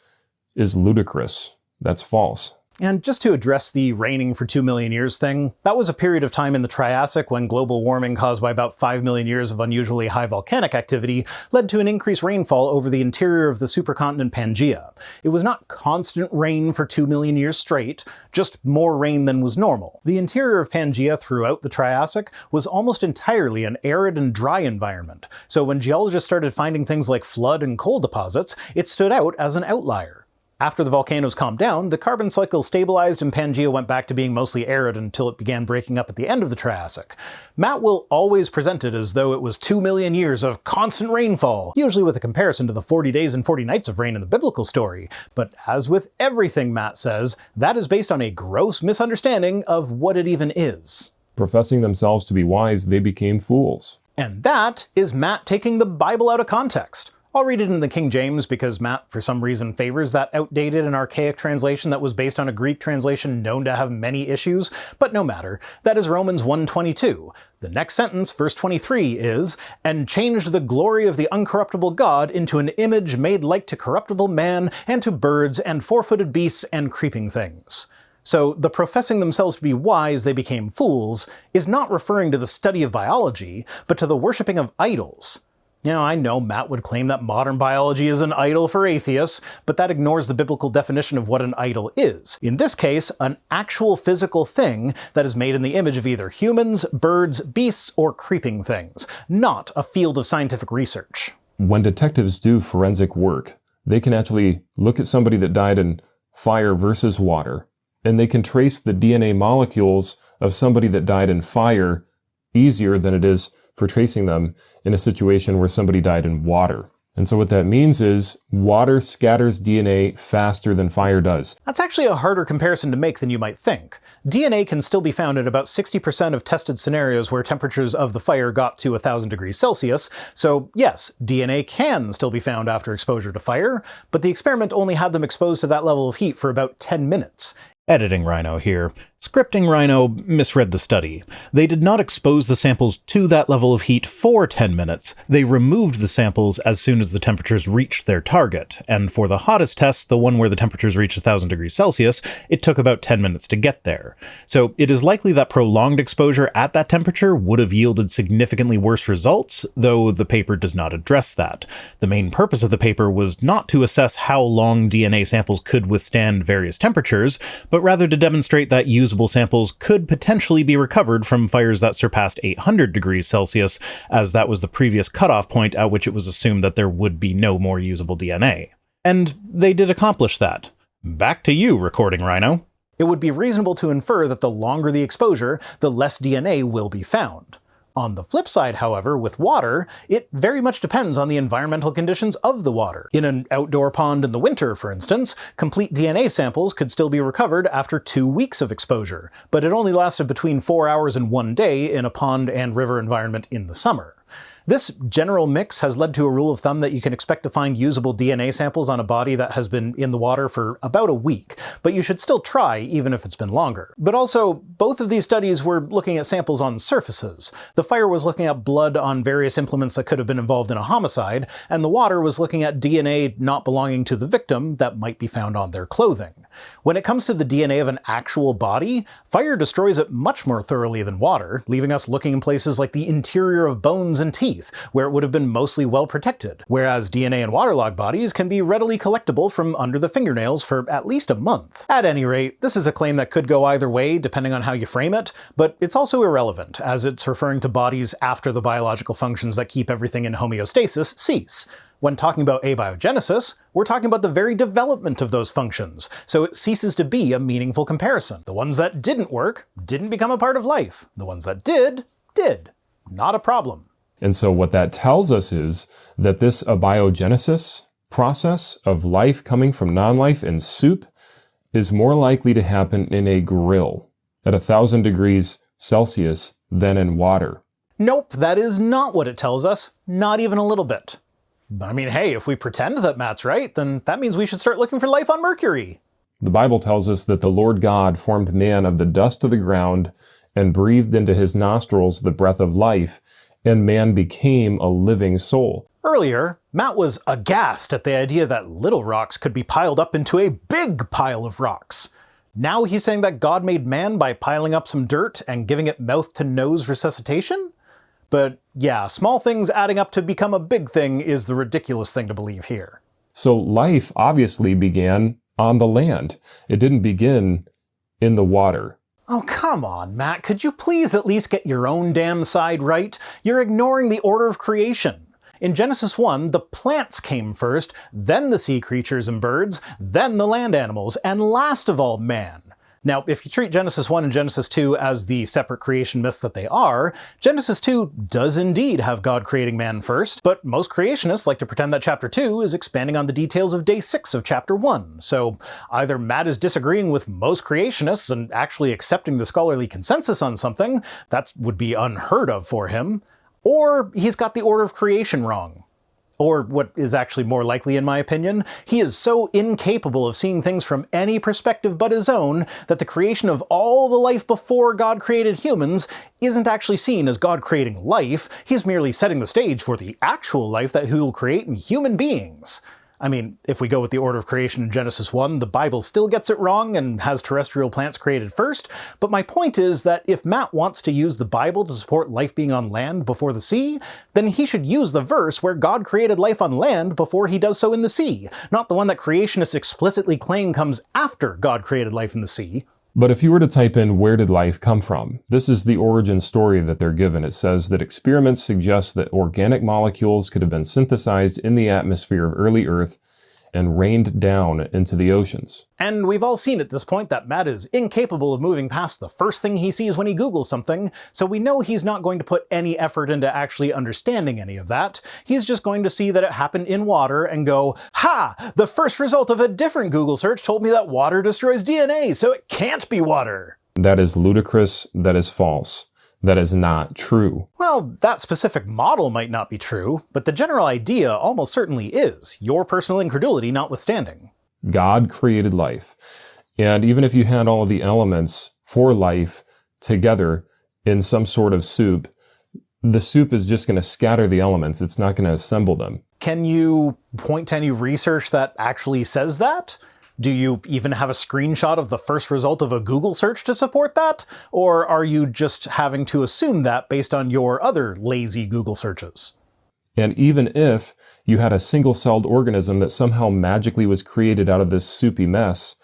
is ludicrous. That's false. And just to address the raining for 2 million years thing, that was a period of time in the Triassic when global warming caused by about 5 million years of unusually high volcanic activity led to an increased rainfall over the interior of the supercontinent Pangaea. It was not constant rain for 2 million years straight, just more rain than was normal. The interior of Pangaea throughout the Triassic was almost entirely an arid and dry environment, so when geologists started finding things like flood and coal deposits, it stood out as an outlier. After the volcanoes calmed down, the carbon cycle stabilized and Pangaea went back to being mostly arid until it began breaking up at the end of the Triassic. Matt will always present it as though it was 2 million years of constant rainfall, usually with a comparison to the 40 days and 40 nights of rain in the biblical story. But as with everything Matt says, that is based on a gross misunderstanding of what it even is. Professing themselves to be wise, they became fools. And that is Matt taking the Bible out of context. I'll read it in the King James because Matt, for some reason, favors that outdated and archaic translation that was based on a Greek translation known to have many issues, but no matter. That is Romans 1:22. The next sentence, verse 23, is, "And changed the glory of the uncorruptible God into an image made like to corruptible man, and to birds, and four-footed beasts, and creeping things." So the professing themselves to be wise they became fools is not referring to the study of biology, but to the worshipping of idols. Now, I know Matt would claim that modern biology is an idol for atheists, but that ignores the biblical definition of what an idol is. In this case, an actual physical thing that is made in the image of either humans, birds, beasts, or creeping things, not a field of scientific research. When detectives do forensic work, they can actually look at somebody that died in fire versus water, and they can trace the DNA molecules of somebody that died in fire easier than it is for tracing them in a situation where somebody died in water. And so what that means is water scatters DNA faster than fire does. That's actually a harder comparison to make than you might think. DNA can still be found in about 60% of tested scenarios where temperatures of the fire got to 1,000 degrees Celsius, so yes, DNA can still be found after exposure to fire, but the experiment only had them exposed to that level of heat for about 10 minutes. Editing Rhino here. Scripting Rhino misread the study. They did not expose the samples to that level of heat for 10 minutes. They removed the samples as soon as the temperatures reached their target, and for the hottest test, the one where the temperatures reached 1,000 degrees Celsius, it took about 10 minutes to get there. So it is likely that prolonged exposure at that temperature would have yielded significantly worse results, though the paper does not address that. The main purpose of the paper was not to assess how long DNA samples could withstand various temperatures, but rather to demonstrate that usable samples could potentially be recovered from fires that surpassed 800 degrees Celsius, as that was the previous cutoff point at which it was assumed that there would be no more usable DNA. And they did accomplish that. Back to you, Recording Rhino. It would be reasonable to infer that the longer the exposure, the less DNA will be found. On the flip side, however, with water, it very much depends on the environmental conditions of the water. In an outdoor pond in the winter, for instance, complete DNA samples could still be recovered after 2 weeks of exposure, but it only lasted between 4 hours and 1 day in a pond and river environment in the summer. This general mix has led to a rule of thumb that you can expect to find usable DNA samples on a body that has been in the water for about a week, but you should still try even if it's been longer. But also, both of these studies were looking at samples on surfaces. The fire was looking at blood on various implements that could have been involved in a homicide, and the water was looking at DNA not belonging to the victim that might be found on their clothing. When it comes to the DNA of an actual body, fire destroys it much more thoroughly than water, leaving us looking in places like the interior of bones and teeth, where it would have been mostly well protected, whereas DNA in waterlogged bodies can be readily collectible from under the fingernails for at least a month. At any rate, this is a claim that could go either way depending on how you frame it, but it's also irrelevant, as it's referring to bodies after the biological functions that keep everything in homeostasis cease. When talking about abiogenesis, we're talking about the very development of those functions, so it ceases to be a meaningful comparison. The ones that didn't work didn't become a part of life. The ones that did. Not a problem. And so what that tells us is that this abiogenesis process of life coming from non-life in soup is more likely to happen in a grill at 1,000 degrees Celsius than in water. Nope, that is not what it tells us. Not even a little bit. I mean, hey, if we pretend that Matt's right, then that means we should start looking for life on Mercury. The Bible tells us that the Lord God formed man of the dust of the ground and breathed into his nostrils the breath of life, and man became a living soul. Earlier, Matt was aghast at the idea that little rocks could be piled up into a big pile of rocks. Now he's saying that God made man by piling up some dirt and giving it mouth-to-nose resuscitation? But yeah, small things adding up to become a big thing is the ridiculous thing to believe here. So life obviously began on the land. It didn't begin in the water. Oh, come on, Matt. Could you please at least get your own damn side right? You're ignoring the order of creation. In Genesis 1, the plants came first, then the sea creatures and birds, then the land animals, and last of all, man. Now, if you treat Genesis 1 and Genesis 2 as the separate creation myths that they are, Genesis 2 does indeed have God creating man first, but most creationists like to pretend that chapter 2 is expanding on the details of day 6 of chapter 1. So either Matt is disagreeing with most creationists and actually accepting the scholarly consensus on something, that would be unheard of for him, or he's got the order of creation wrong. Or what is actually more likely in my opinion, he is so incapable of seeing things from any perspective but his own that the creation of all the life before God created humans isn't actually seen as God creating life, he's merely setting the stage for the actual life that he will create in human beings. I mean, if we go with the order of creation in Genesis 1, the Bible still gets it wrong and has terrestrial plants created first, but my point is that if Matt wants to use the Bible to support life being on land before the sea, then he should use the verse where God created life on land before he does so in the sea, not the one that creationists explicitly claim comes after God created life in the sea. But if you were to type in, where did life come from? This is the origin story that they're given. It says that experiments suggest that organic molecules could have been synthesized in the atmosphere of early Earth and rained down into the oceans. And we've all seen at this point that Matt is incapable of moving past the first thing he sees when he Googles something, so we know he's not going to put any effort into actually understanding any of that. He's just going to see that it happened in water and go, ha! The first result of a different Google search told me that water destroys DNA, so it can't be water! That is ludicrous. That is false. That is not true. Well, that specific model might not be true, but the general idea almost certainly is, your personal incredulity notwithstanding. God created life. And even if you had all of the elements for life together in some sort of soup, the soup is just going to scatter the elements. It's not going to assemble them. Can you point to any research that actually says that? Do you even have a screenshot of the first result of a Google search to support that? Or are you just having to assume that based on your other lazy Google searches? And even if you had a single-celled organism that somehow magically was created out of this soupy mess,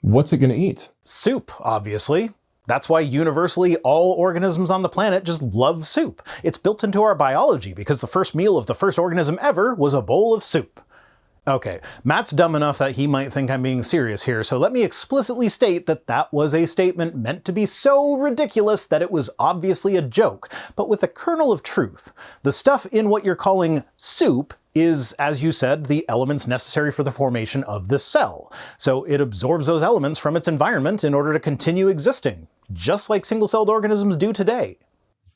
what's it going to eat? Soup, obviously. That's why universally all organisms on the planet just love soup. It's built into our biology because the first meal of the first organism ever was a bowl of soup. Okay, Matt's dumb enough that he might think I'm being serious here, so let me explicitly state that that was a statement meant to be so ridiculous that it was obviously a joke, but with a kernel of truth. The stuff in what you're calling soup is, as you said, the elements necessary for the formation of this cell. So it absorbs those elements from its environment in order to continue existing, just like single-celled organisms do today.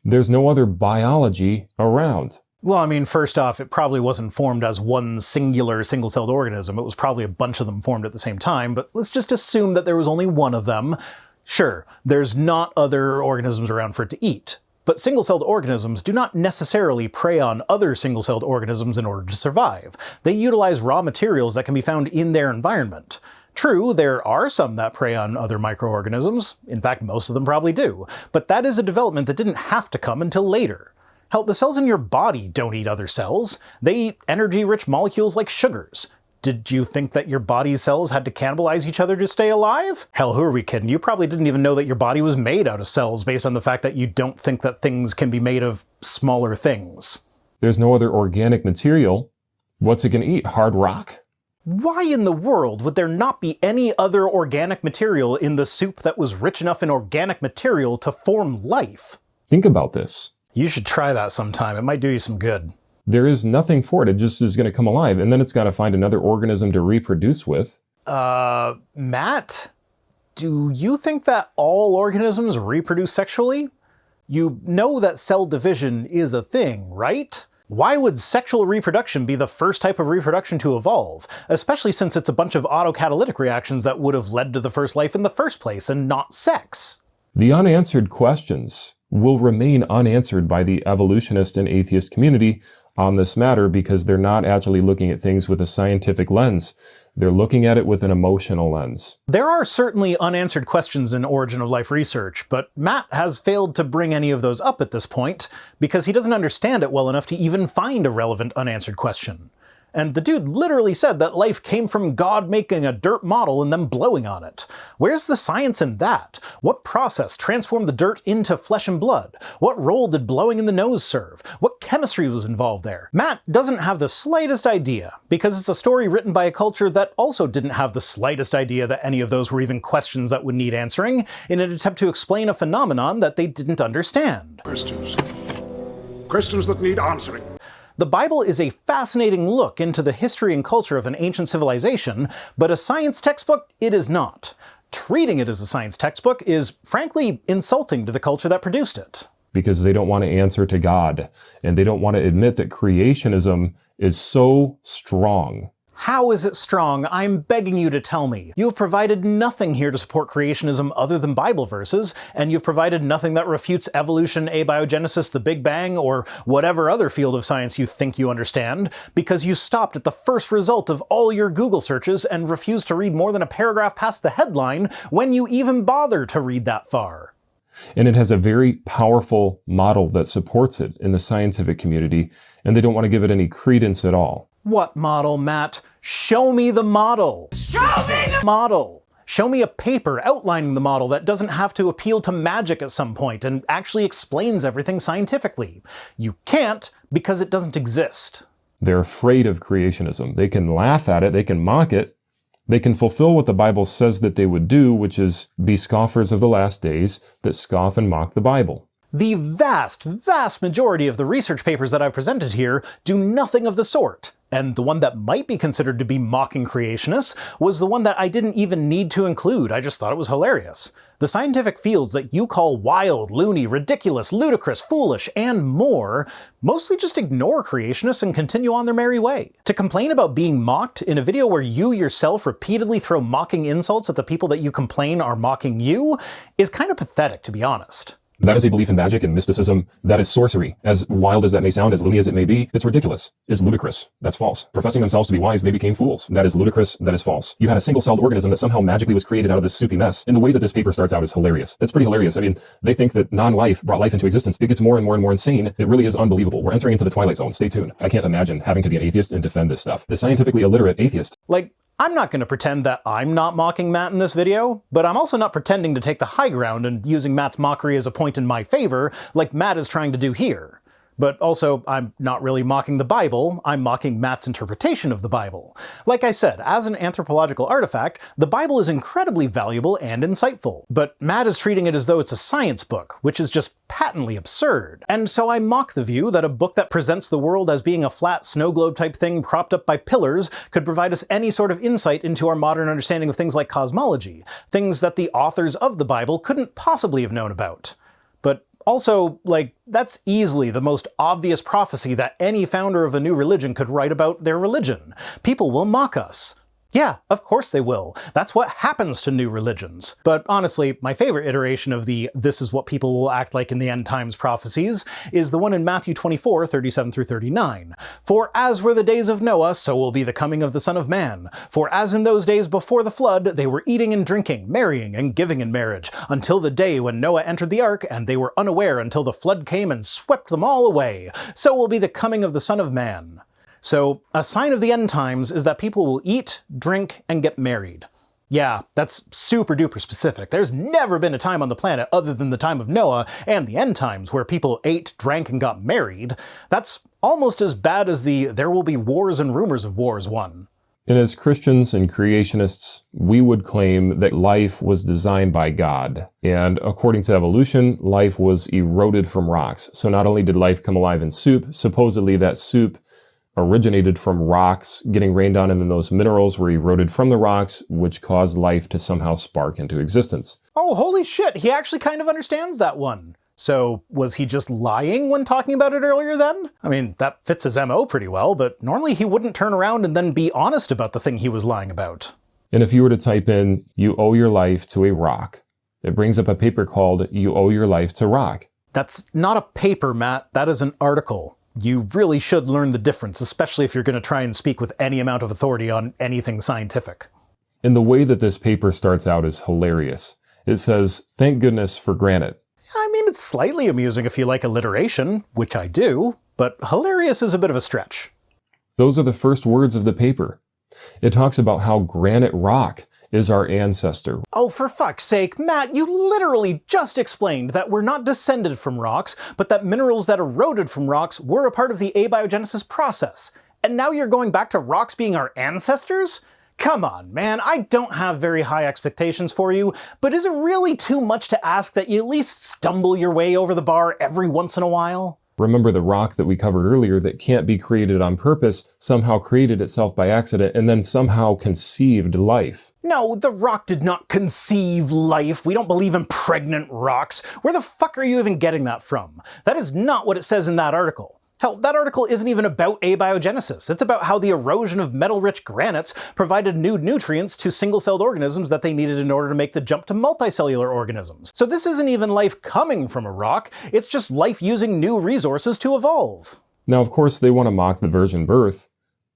There's no other biology around. Well, I mean, first off, it probably wasn't formed as one singular single-celled organism. It was probably a bunch of them formed at the same time, but let's just assume that there was only one of them. Sure, there's not other organisms around for it to eat, but single-celled organisms do not necessarily prey on other single-celled organisms in order to survive. They utilize raw materials that can be found in their environment. True, there are some that prey on other microorganisms. In fact, most of them probably do. But that is a development that didn't have to come until later. Hell, the cells in your body don't eat other cells. They eat energy-rich molecules like sugars. Did you think that your body's cells had to cannibalize each other to stay alive? Hell, who are we kidding? You probably didn't even know that your body was made out of cells based on the fact that you don't think that things can be made of smaller things. There's no other organic material. What's it going to eat? Hard rock? Why in the world would there not be any other organic material in the soup that was rich enough in organic material to form life? Think about this. You should try that sometime. It might do you some good. There is nothing for it. It just is going to come alive, and then it's got to find another organism to reproduce with. Matt? Do you think that all organisms reproduce sexually? You know that cell division is a thing, right? Why would sexual reproduction be the first type of reproduction to evolve, especially since it's a bunch of autocatalytic reactions that would have led to the first life in the first place and not sex? The unanswered questions will remain unanswered by the evolutionist and atheist community on this matter because they're not actually looking at things with a scientific lens. They're looking at it with an emotional lens. There are certainly unanswered questions in origin of life research, but Matt has failed to bring any of those up at this point because he doesn't understand it well enough to even find a relevant unanswered question. And the dude literally said that life came from God making a dirt model and then blowing on it. Where's the science in that? What process transformed the dirt into flesh and blood? What role did blowing in the nose serve? What chemistry was involved there? Matt doesn't have the slightest idea, because it's a story written by a culture that also didn't have the slightest idea that any of those were even questions that would need answering, in an attempt to explain a phenomenon that they didn't understand. Questions that need answering. The Bible is a fascinating look into the history and culture of an ancient civilization, but a science textbook it is not. Treating it as a science textbook is, frankly, insulting to the culture that produced it. Because they don't want to answer to God, and they don't want to admit that creationism is so strong. How is it strong? I'm begging you to tell me. You have provided nothing here to support creationism other than Bible verses, and you've provided nothing that refutes evolution, abiogenesis, the Big Bang, or whatever other field of science you think you understand, because you stopped at the first result of all your Google searches and refused to read more than a paragraph past the headline when you even bother to read that far. And it has a very powerful model that supports it in the scientific community, and they don't want to give it any credence at all. What model, Matt? Show me the model. Show me the model. Show me a paper outlining the model that doesn't have to appeal to magic at some point and actually explains everything scientifically. You can't because it doesn't exist. They're afraid of creationism. They can laugh at it, they can mock it, they can fulfill what the Bible says that they would do, which is be scoffers of the last days that scoff and mock the Bible. The vast, vast majority of the research papers that I've presented here do nothing of the sort. And the one that might be considered to be mocking creationists was the one that I didn't even need to include. I just thought it was hilarious. The scientific fields that you call wild, loony, ridiculous, ludicrous, foolish, and more mostly just ignore creationists and continue on their merry way. To complain about being mocked in a video where you yourself repeatedly throw mocking insults at the people that you complain are mocking you is kind of pathetic, to be honest. That is a belief in magic and mysticism. That is sorcery. As wild as that may sound, as loony as it may be, it's ridiculous. It's ludicrous. That's false. Professing themselves to be wise, they became fools. That is ludicrous. That is false. You had a single-celled organism that somehow magically was created out of this soupy mess. And the way that this paper starts out is hilarious. It's pretty hilarious. I mean, they think that non-life brought life into existence. It gets more and more and more insane. It really is unbelievable. We're entering into the twilight zone. Stay tuned. I can't imagine having to be an atheist and defend this stuff. The scientifically illiterate atheist. I'm not going to pretend that I'm not mocking Matt in this video, but I'm also not pretending to take the high ground and using Matt's mockery as a point in my favor, like Matt is trying to do here. But also, I'm not really mocking the Bible, I'm mocking Matt's interpretation of the Bible. Like I said, as an anthropological artifact, the Bible is incredibly valuable and insightful, but Matt is treating it as though it's a science book, which is just patently absurd. And so I mock the view that a book that presents the world as being a flat snow globe type thing propped up by pillars could provide us any sort of insight into our modern understanding of things like cosmology, things that the authors of the Bible couldn't possibly have known about. But also, that's easily the most obvious prophecy that any founder of a new religion could write about their religion. People will mock us. Yeah, of course they will. That's what happens to new religions. But honestly, my favorite iteration of the "this is what people will act like in the end times" prophecies is the one in Matthew 24, 37 through 39. "For as were the days of Noah, so will be the coming of the Son of Man. For as in those days before the flood, they were eating and drinking, marrying and giving in marriage, until the day when Noah entered the ark, and they were unaware until the flood came and swept them all away. So will be the coming of the Son of Man." So, a sign of the end times is that people will eat, drink, and get married. Yeah, that's super duper specific. There's never been a time on the planet other than the time of Noah and the end times where people ate, drank, and got married. That's almost as bad as the "there will be wars and rumors of wars" one. And as Christians and creationists, we would claim that life was designed by God. And according to evolution, life was eroded from rocks. So not only did life come alive in soup, supposedly that soup originated from rocks getting rained on, and then those minerals were eroded from the rocks, which caused life to somehow spark into existence. Oh, holy shit, he actually kind of understands that one. So, was he just lying when talking about it earlier then? I mean, that fits his MO pretty well, but normally he wouldn't turn around and then be honest about the thing he was lying about. And if you were to type in, "you owe your life to a rock," it brings up a paper called "You Owe Your Life to Rock." That's not a paper, Matt. That is an article. You really should learn the difference, especially if you're going to try and speak with any amount of authority on anything scientific. And the way that this paper starts out is hilarious. It says, "Thank goodness for Granite." I mean, it's slightly amusing if you like alliteration, which I do, but hilarious is a bit of a stretch. Those are the first words of the paper. It talks about how granite rock is our ancestor. Oh, for fuck's sake, Matt, you literally just explained that we're not descended from rocks, but that minerals that eroded from rocks were a part of the abiogenesis process. And now you're going back to rocks being our ancestors? Come on, man, I don't have very high expectations for you, but is it really too much to ask that you at least stumble your way over the bar every once in a while? Remember the rock that we covered earlier that can't be created on purpose, somehow created itself by accident, and then somehow conceived life. No, the rock did not conceive life. We don't believe in pregnant rocks. Where the fuck are you even getting that from? That is not what it says in that article. Hell, that article isn't even about abiogenesis. It's about how the erosion of metal-rich granites provided new nutrients to single-celled organisms that they needed in order to make the jump to multicellular organisms. So this isn't even life coming from a rock, it's just life using new resources to evolve. Now, of course, they want to mock the virgin birth,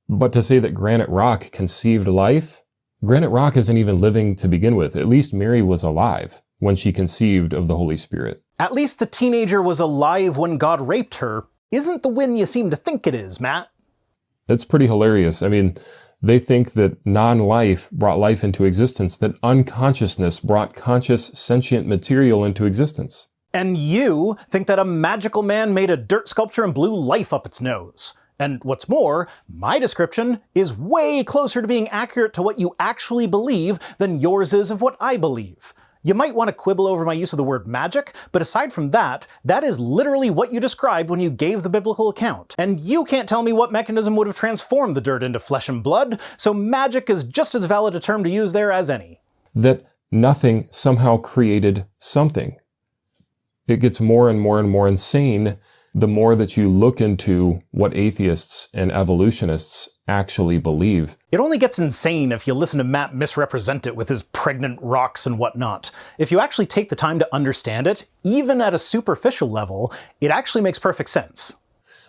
but to say that granite rock conceived life? Granite rock isn't even living to begin with. At least Mary was alive when she conceived of the Holy Spirit. At least the teenager was alive when God raped her. Isn't the win you seem to think it is, Matt? It's pretty hilarious. I mean, they think that non-life brought life into existence, that unconsciousness brought conscious, sentient material into existence. And you think that a magical man made a dirt sculpture and blew life up its nose. And what's more, my description is way closer to being accurate to what you actually believe than yours is of what I believe. You might want to quibble over my use of the word magic, but aside from that, that is literally what you described when you gave the biblical account. And you can't tell me what mechanism would have transformed the dirt into flesh and blood, so magic is just as valid a term to use there as any. That nothing somehow created something. It gets more and more and more insane the more that you look into what atheists and evolutionists actually believe. It only gets insane if you listen to Matt misrepresent it with his pregnant rocks and whatnot. If you actually take the time to understand it, even at a superficial level, it actually makes perfect sense.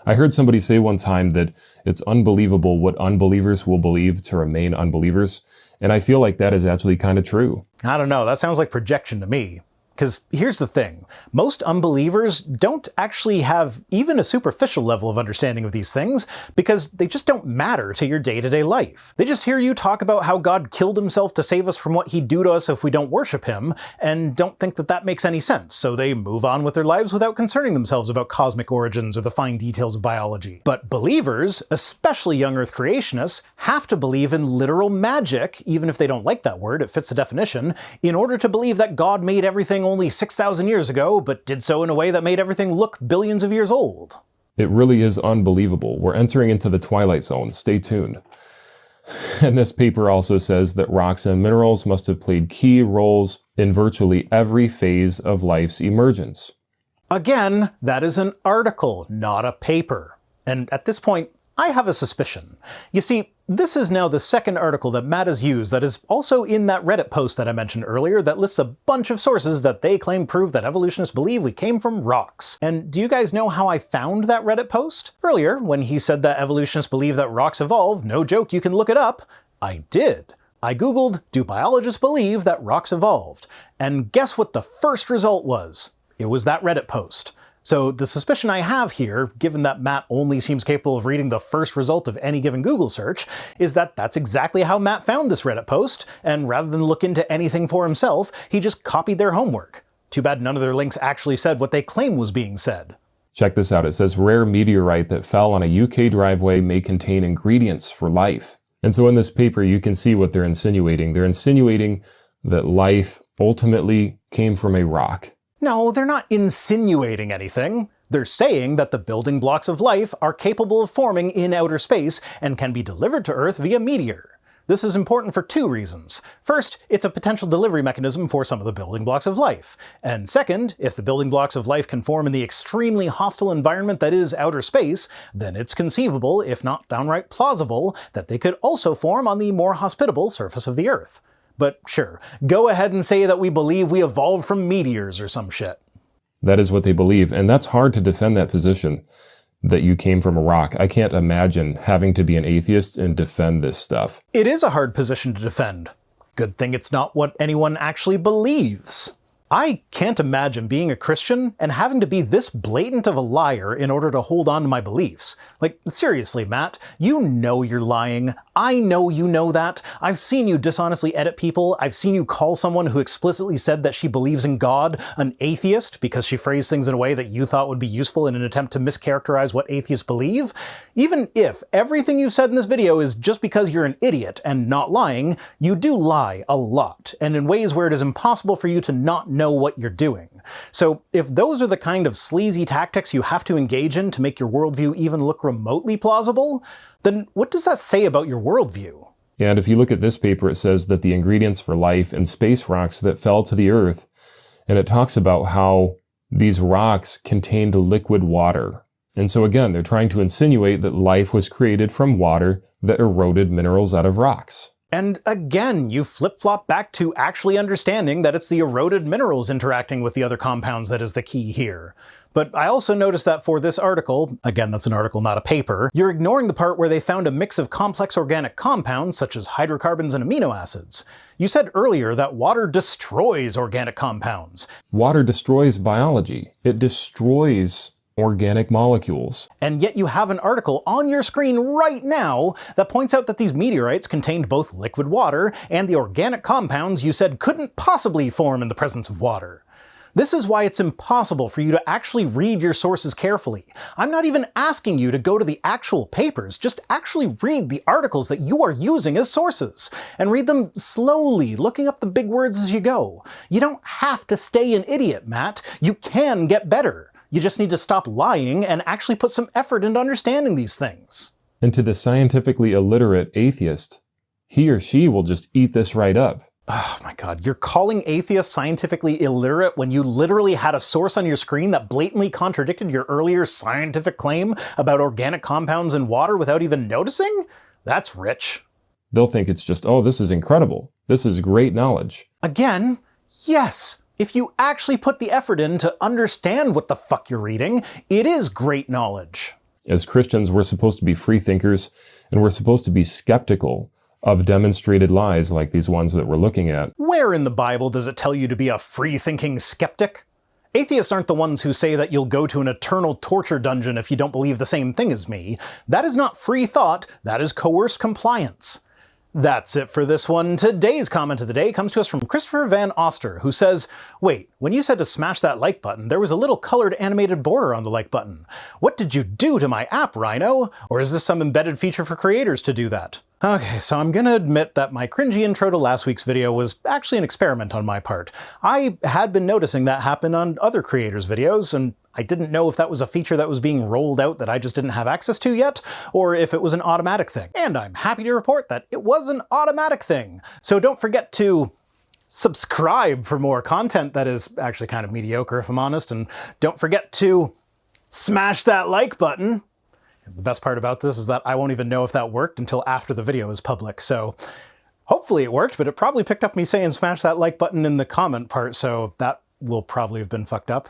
I heard somebody say one time that it's unbelievable what unbelievers will believe to remain unbelievers, and I feel like that is actually kind of true. I don't know, that sounds like projection to me. Because here's the thing, most unbelievers don't actually have even a superficial level of understanding of these things because they just don't matter to your day-to-day life. They just hear you talk about how God killed himself to save us from what he'd do to us if we don't worship him, and don't think that that makes any sense, so they move on with their lives without concerning themselves about cosmic origins or the fine details of biology. But believers, especially young Earth creationists, have to believe in literal magic, even if they don't like that word, it fits the definition, in order to believe that God made everything only 6,000 years ago, but did so in a way that made everything look billions of years old. It really is unbelievable. We're entering into the twilight zone. Stay tuned. And this paper also says that rocks and minerals must have played key roles in virtually every phase of life's emergence. Again, that is an article, not a paper. And at this point, I have a suspicion. You see, this is now the second article that Matt has used that is also in that Reddit post that I mentioned earlier that lists a bunch of sources that they claim prove that evolutionists believe we came from rocks. And do you guys know how I found that Reddit post? Earlier, when he said that evolutionists believe that rocks evolved, no joke, you can look it up, I did. I googled, do biologists believe that rocks evolved? And guess what the first result was? It was that Reddit post. So the suspicion I have here, given that Matt only seems capable of reading the first result of any given Google search, is that that's exactly how Matt found this Reddit post, and rather than look into anything for himself, he just copied their homework. Too bad none of their links actually said what they claim was being said. Check this out. It says, rare meteorite that fell on a UK driveway may contain ingredients for life. And so in this paper, you can see what they're insinuating. They're insinuating that life ultimately came from a rock. No, they're not insinuating anything. They're saying that the building blocks of life are capable of forming in outer space and can be delivered to Earth via meteor. This is important for two reasons. First, it's a potential delivery mechanism for some of the building blocks of life. And second, if the building blocks of life can form in the extremely hostile environment that is outer space, then it's conceivable, if not downright plausible, that they could also form on the more hospitable surface of the Earth. But sure, go ahead and say that we believe we evolved from meteors or some shit. That is what they believe, and that's hard to defend that position, that you came from a rock. I can't imagine having to be an atheist and defend this stuff. It is a hard position to defend. Good thing it's not what anyone actually believes. I can't imagine being a Christian and having to be this blatant of a liar in order to hold on to my beliefs. Like, seriously, Matt, you know you're lying. I know you know that. I've seen you dishonestly edit people. I've seen you call someone who explicitly said that she believes in God an atheist because she phrased things in a way that you thought would be useful in an attempt to mischaracterize what atheists believe. Even if everything you've said in this video is just because you're an idiot and not lying, you do lie a lot, and in ways where it is impossible for you to not know what you're doing. So if those are the kind of sleazy tactics you have to engage in to make your worldview even look remotely plausible, then what does that say about your worldview? And if you look at this paper, it says that the ingredients for life in space rocks that fell to the Earth, and it talks about how these rocks contained liquid water. And so again, they're trying to insinuate that life was created from water that eroded minerals out of rocks. And again, you flip-flop back to actually understanding that it's the eroded minerals interacting with the other compounds that is the key here. But I also noticed that for this article, again that's an article not a paper, you're ignoring the part where they found a mix of complex organic compounds such as hydrocarbons and amino acids. You said earlier that water destroys organic compounds. Water destroys biology. It destroys organic molecules. And yet you have an article on your screen right now that points out that these meteorites contained both liquid water and the organic compounds you said couldn't possibly form in the presence of water. This is why it's impossible for you to actually read your sources carefully. I'm not even asking you to go to the actual papers, just actually read the articles that you are using as sources. And read them slowly, looking up the big words as you go. You don't have to stay an idiot, Matt. You can get better. You just need to stop lying and actually put some effort into understanding these things. And to the scientifically illiterate atheist, he or she will just eat this right up. Oh my god, you're calling atheists scientifically illiterate when you literally had a source on your screen that blatantly contradicted your earlier scientific claim about organic compounds in water without even noticing? That's rich. They'll think it's just, oh, this is incredible. This is great knowledge. Again, yes. If you actually put the effort in to understand what the fuck you're reading, it is great knowledge. As Christians, we're supposed to be free thinkers, and we're supposed to be skeptical of demonstrated lies like these ones that we're looking at. Where in the Bible does it tell you to be a free-thinking skeptic? Atheists aren't the ones who say that you'll go to an eternal torture dungeon if you don't believe the same thing as me. That is not free thought, that is coerced compliance. That's it for this one. Today's comment of the day comes to us from Christopher Van Oster, who says, wait, when you said to smash that like button, there was a little colored animated border on the like button. What did you do to my app, Rhino? Or is this some embedded feature for creators to do that? Okay, so I'm gonna admit that my cringy intro to last week's video was actually an experiment on my part. I had been noticing that happen on other creators' videos, and I didn't know if that was a feature that was being rolled out that I just didn't have access to yet, or if it was an automatic thing. And I'm happy to report that it was an automatic thing. So don't forget to subscribe for more content that is actually kind of mediocre, if I'm honest, and don't forget to smash that like button. The best part about this is that I won't even know if that worked until after the video is public, so hopefully it worked, but it probably picked up me saying smash that like button in the comment part, so that will probably have been fucked up.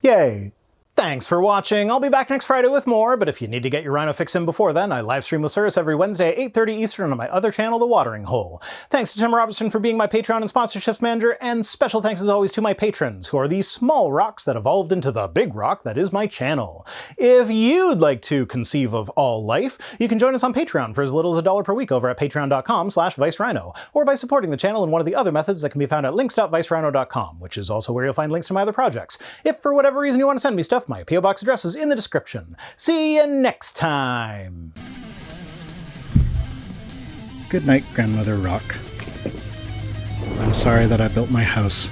Yay! Thanks for watching. I'll be back next Friday with more, but if you need to get your Rhino fix in before then, I live stream with Cirrus every Wednesday at 8:30 Eastern on my other channel, The Watering Hole. Thanks to Tim Robertson for being my Patreon and sponsorships manager, and special thanks as always to my patrons, who are these small rocks that evolved into the big rock that is my channel. If you'd like to conceive of all life, you can join us on Patreon for as little as $1 per week over at patreon.com/ViceRhino, or by supporting the channel in one of the other methods that can be found at links.vicerhino.com, which is also where you'll find links to my other projects. If for whatever reason you want to send me stuff, my P.O. Box address is in the description. See you next time! Good night, Grandmother Rock. I'm sorry that I built my house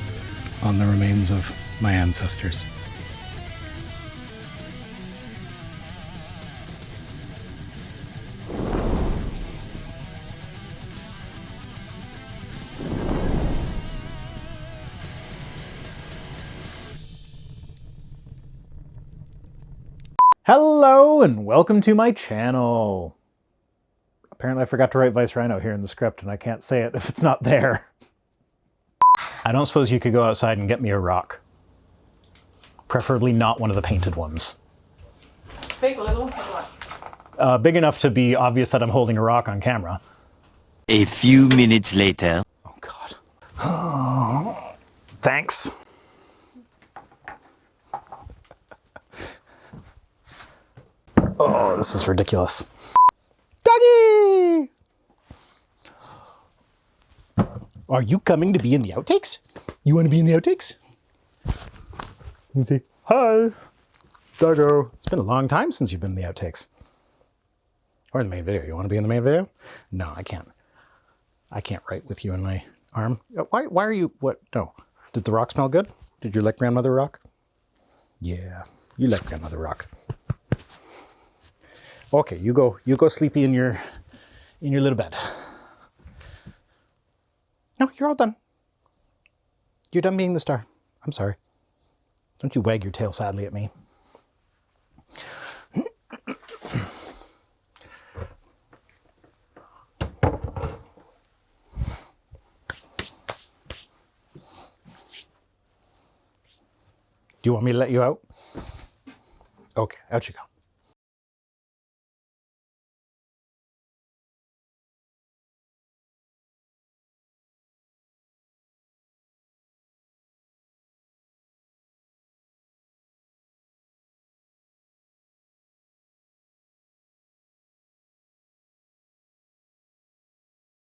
on the remains of my ancestors. Hello and welcome to my channel. Apparently I forgot to write Vice Rhino here in the script and I can't say it if it's not there. I don't suppose you could go outside and get me a rock. Preferably not one of the painted ones. Big, little, what? Big enough to be obvious that I'm holding a rock on camera. A few minutes later. Oh god. Thanks. Oh, this is ridiculous. Doggy! Are you coming to be in the outtakes? You want to be in the outtakes? Let me see. Hi, Doggo. It's been a long time since you've been in the outtakes. Or in the main video. You want to be in the main video? No, I can't. I can't write with you in my arm. Why are you, what? No. Did the rock smell good? Did you like Grandmother Rock? Yeah, you like Grandmother Rock. Okay, you go sleepy in your little bed. No, you're all done. You're done being the star. I'm sorry. Don't you wag your tail sadly at me. Do you want me to let you out? Okay, out you go.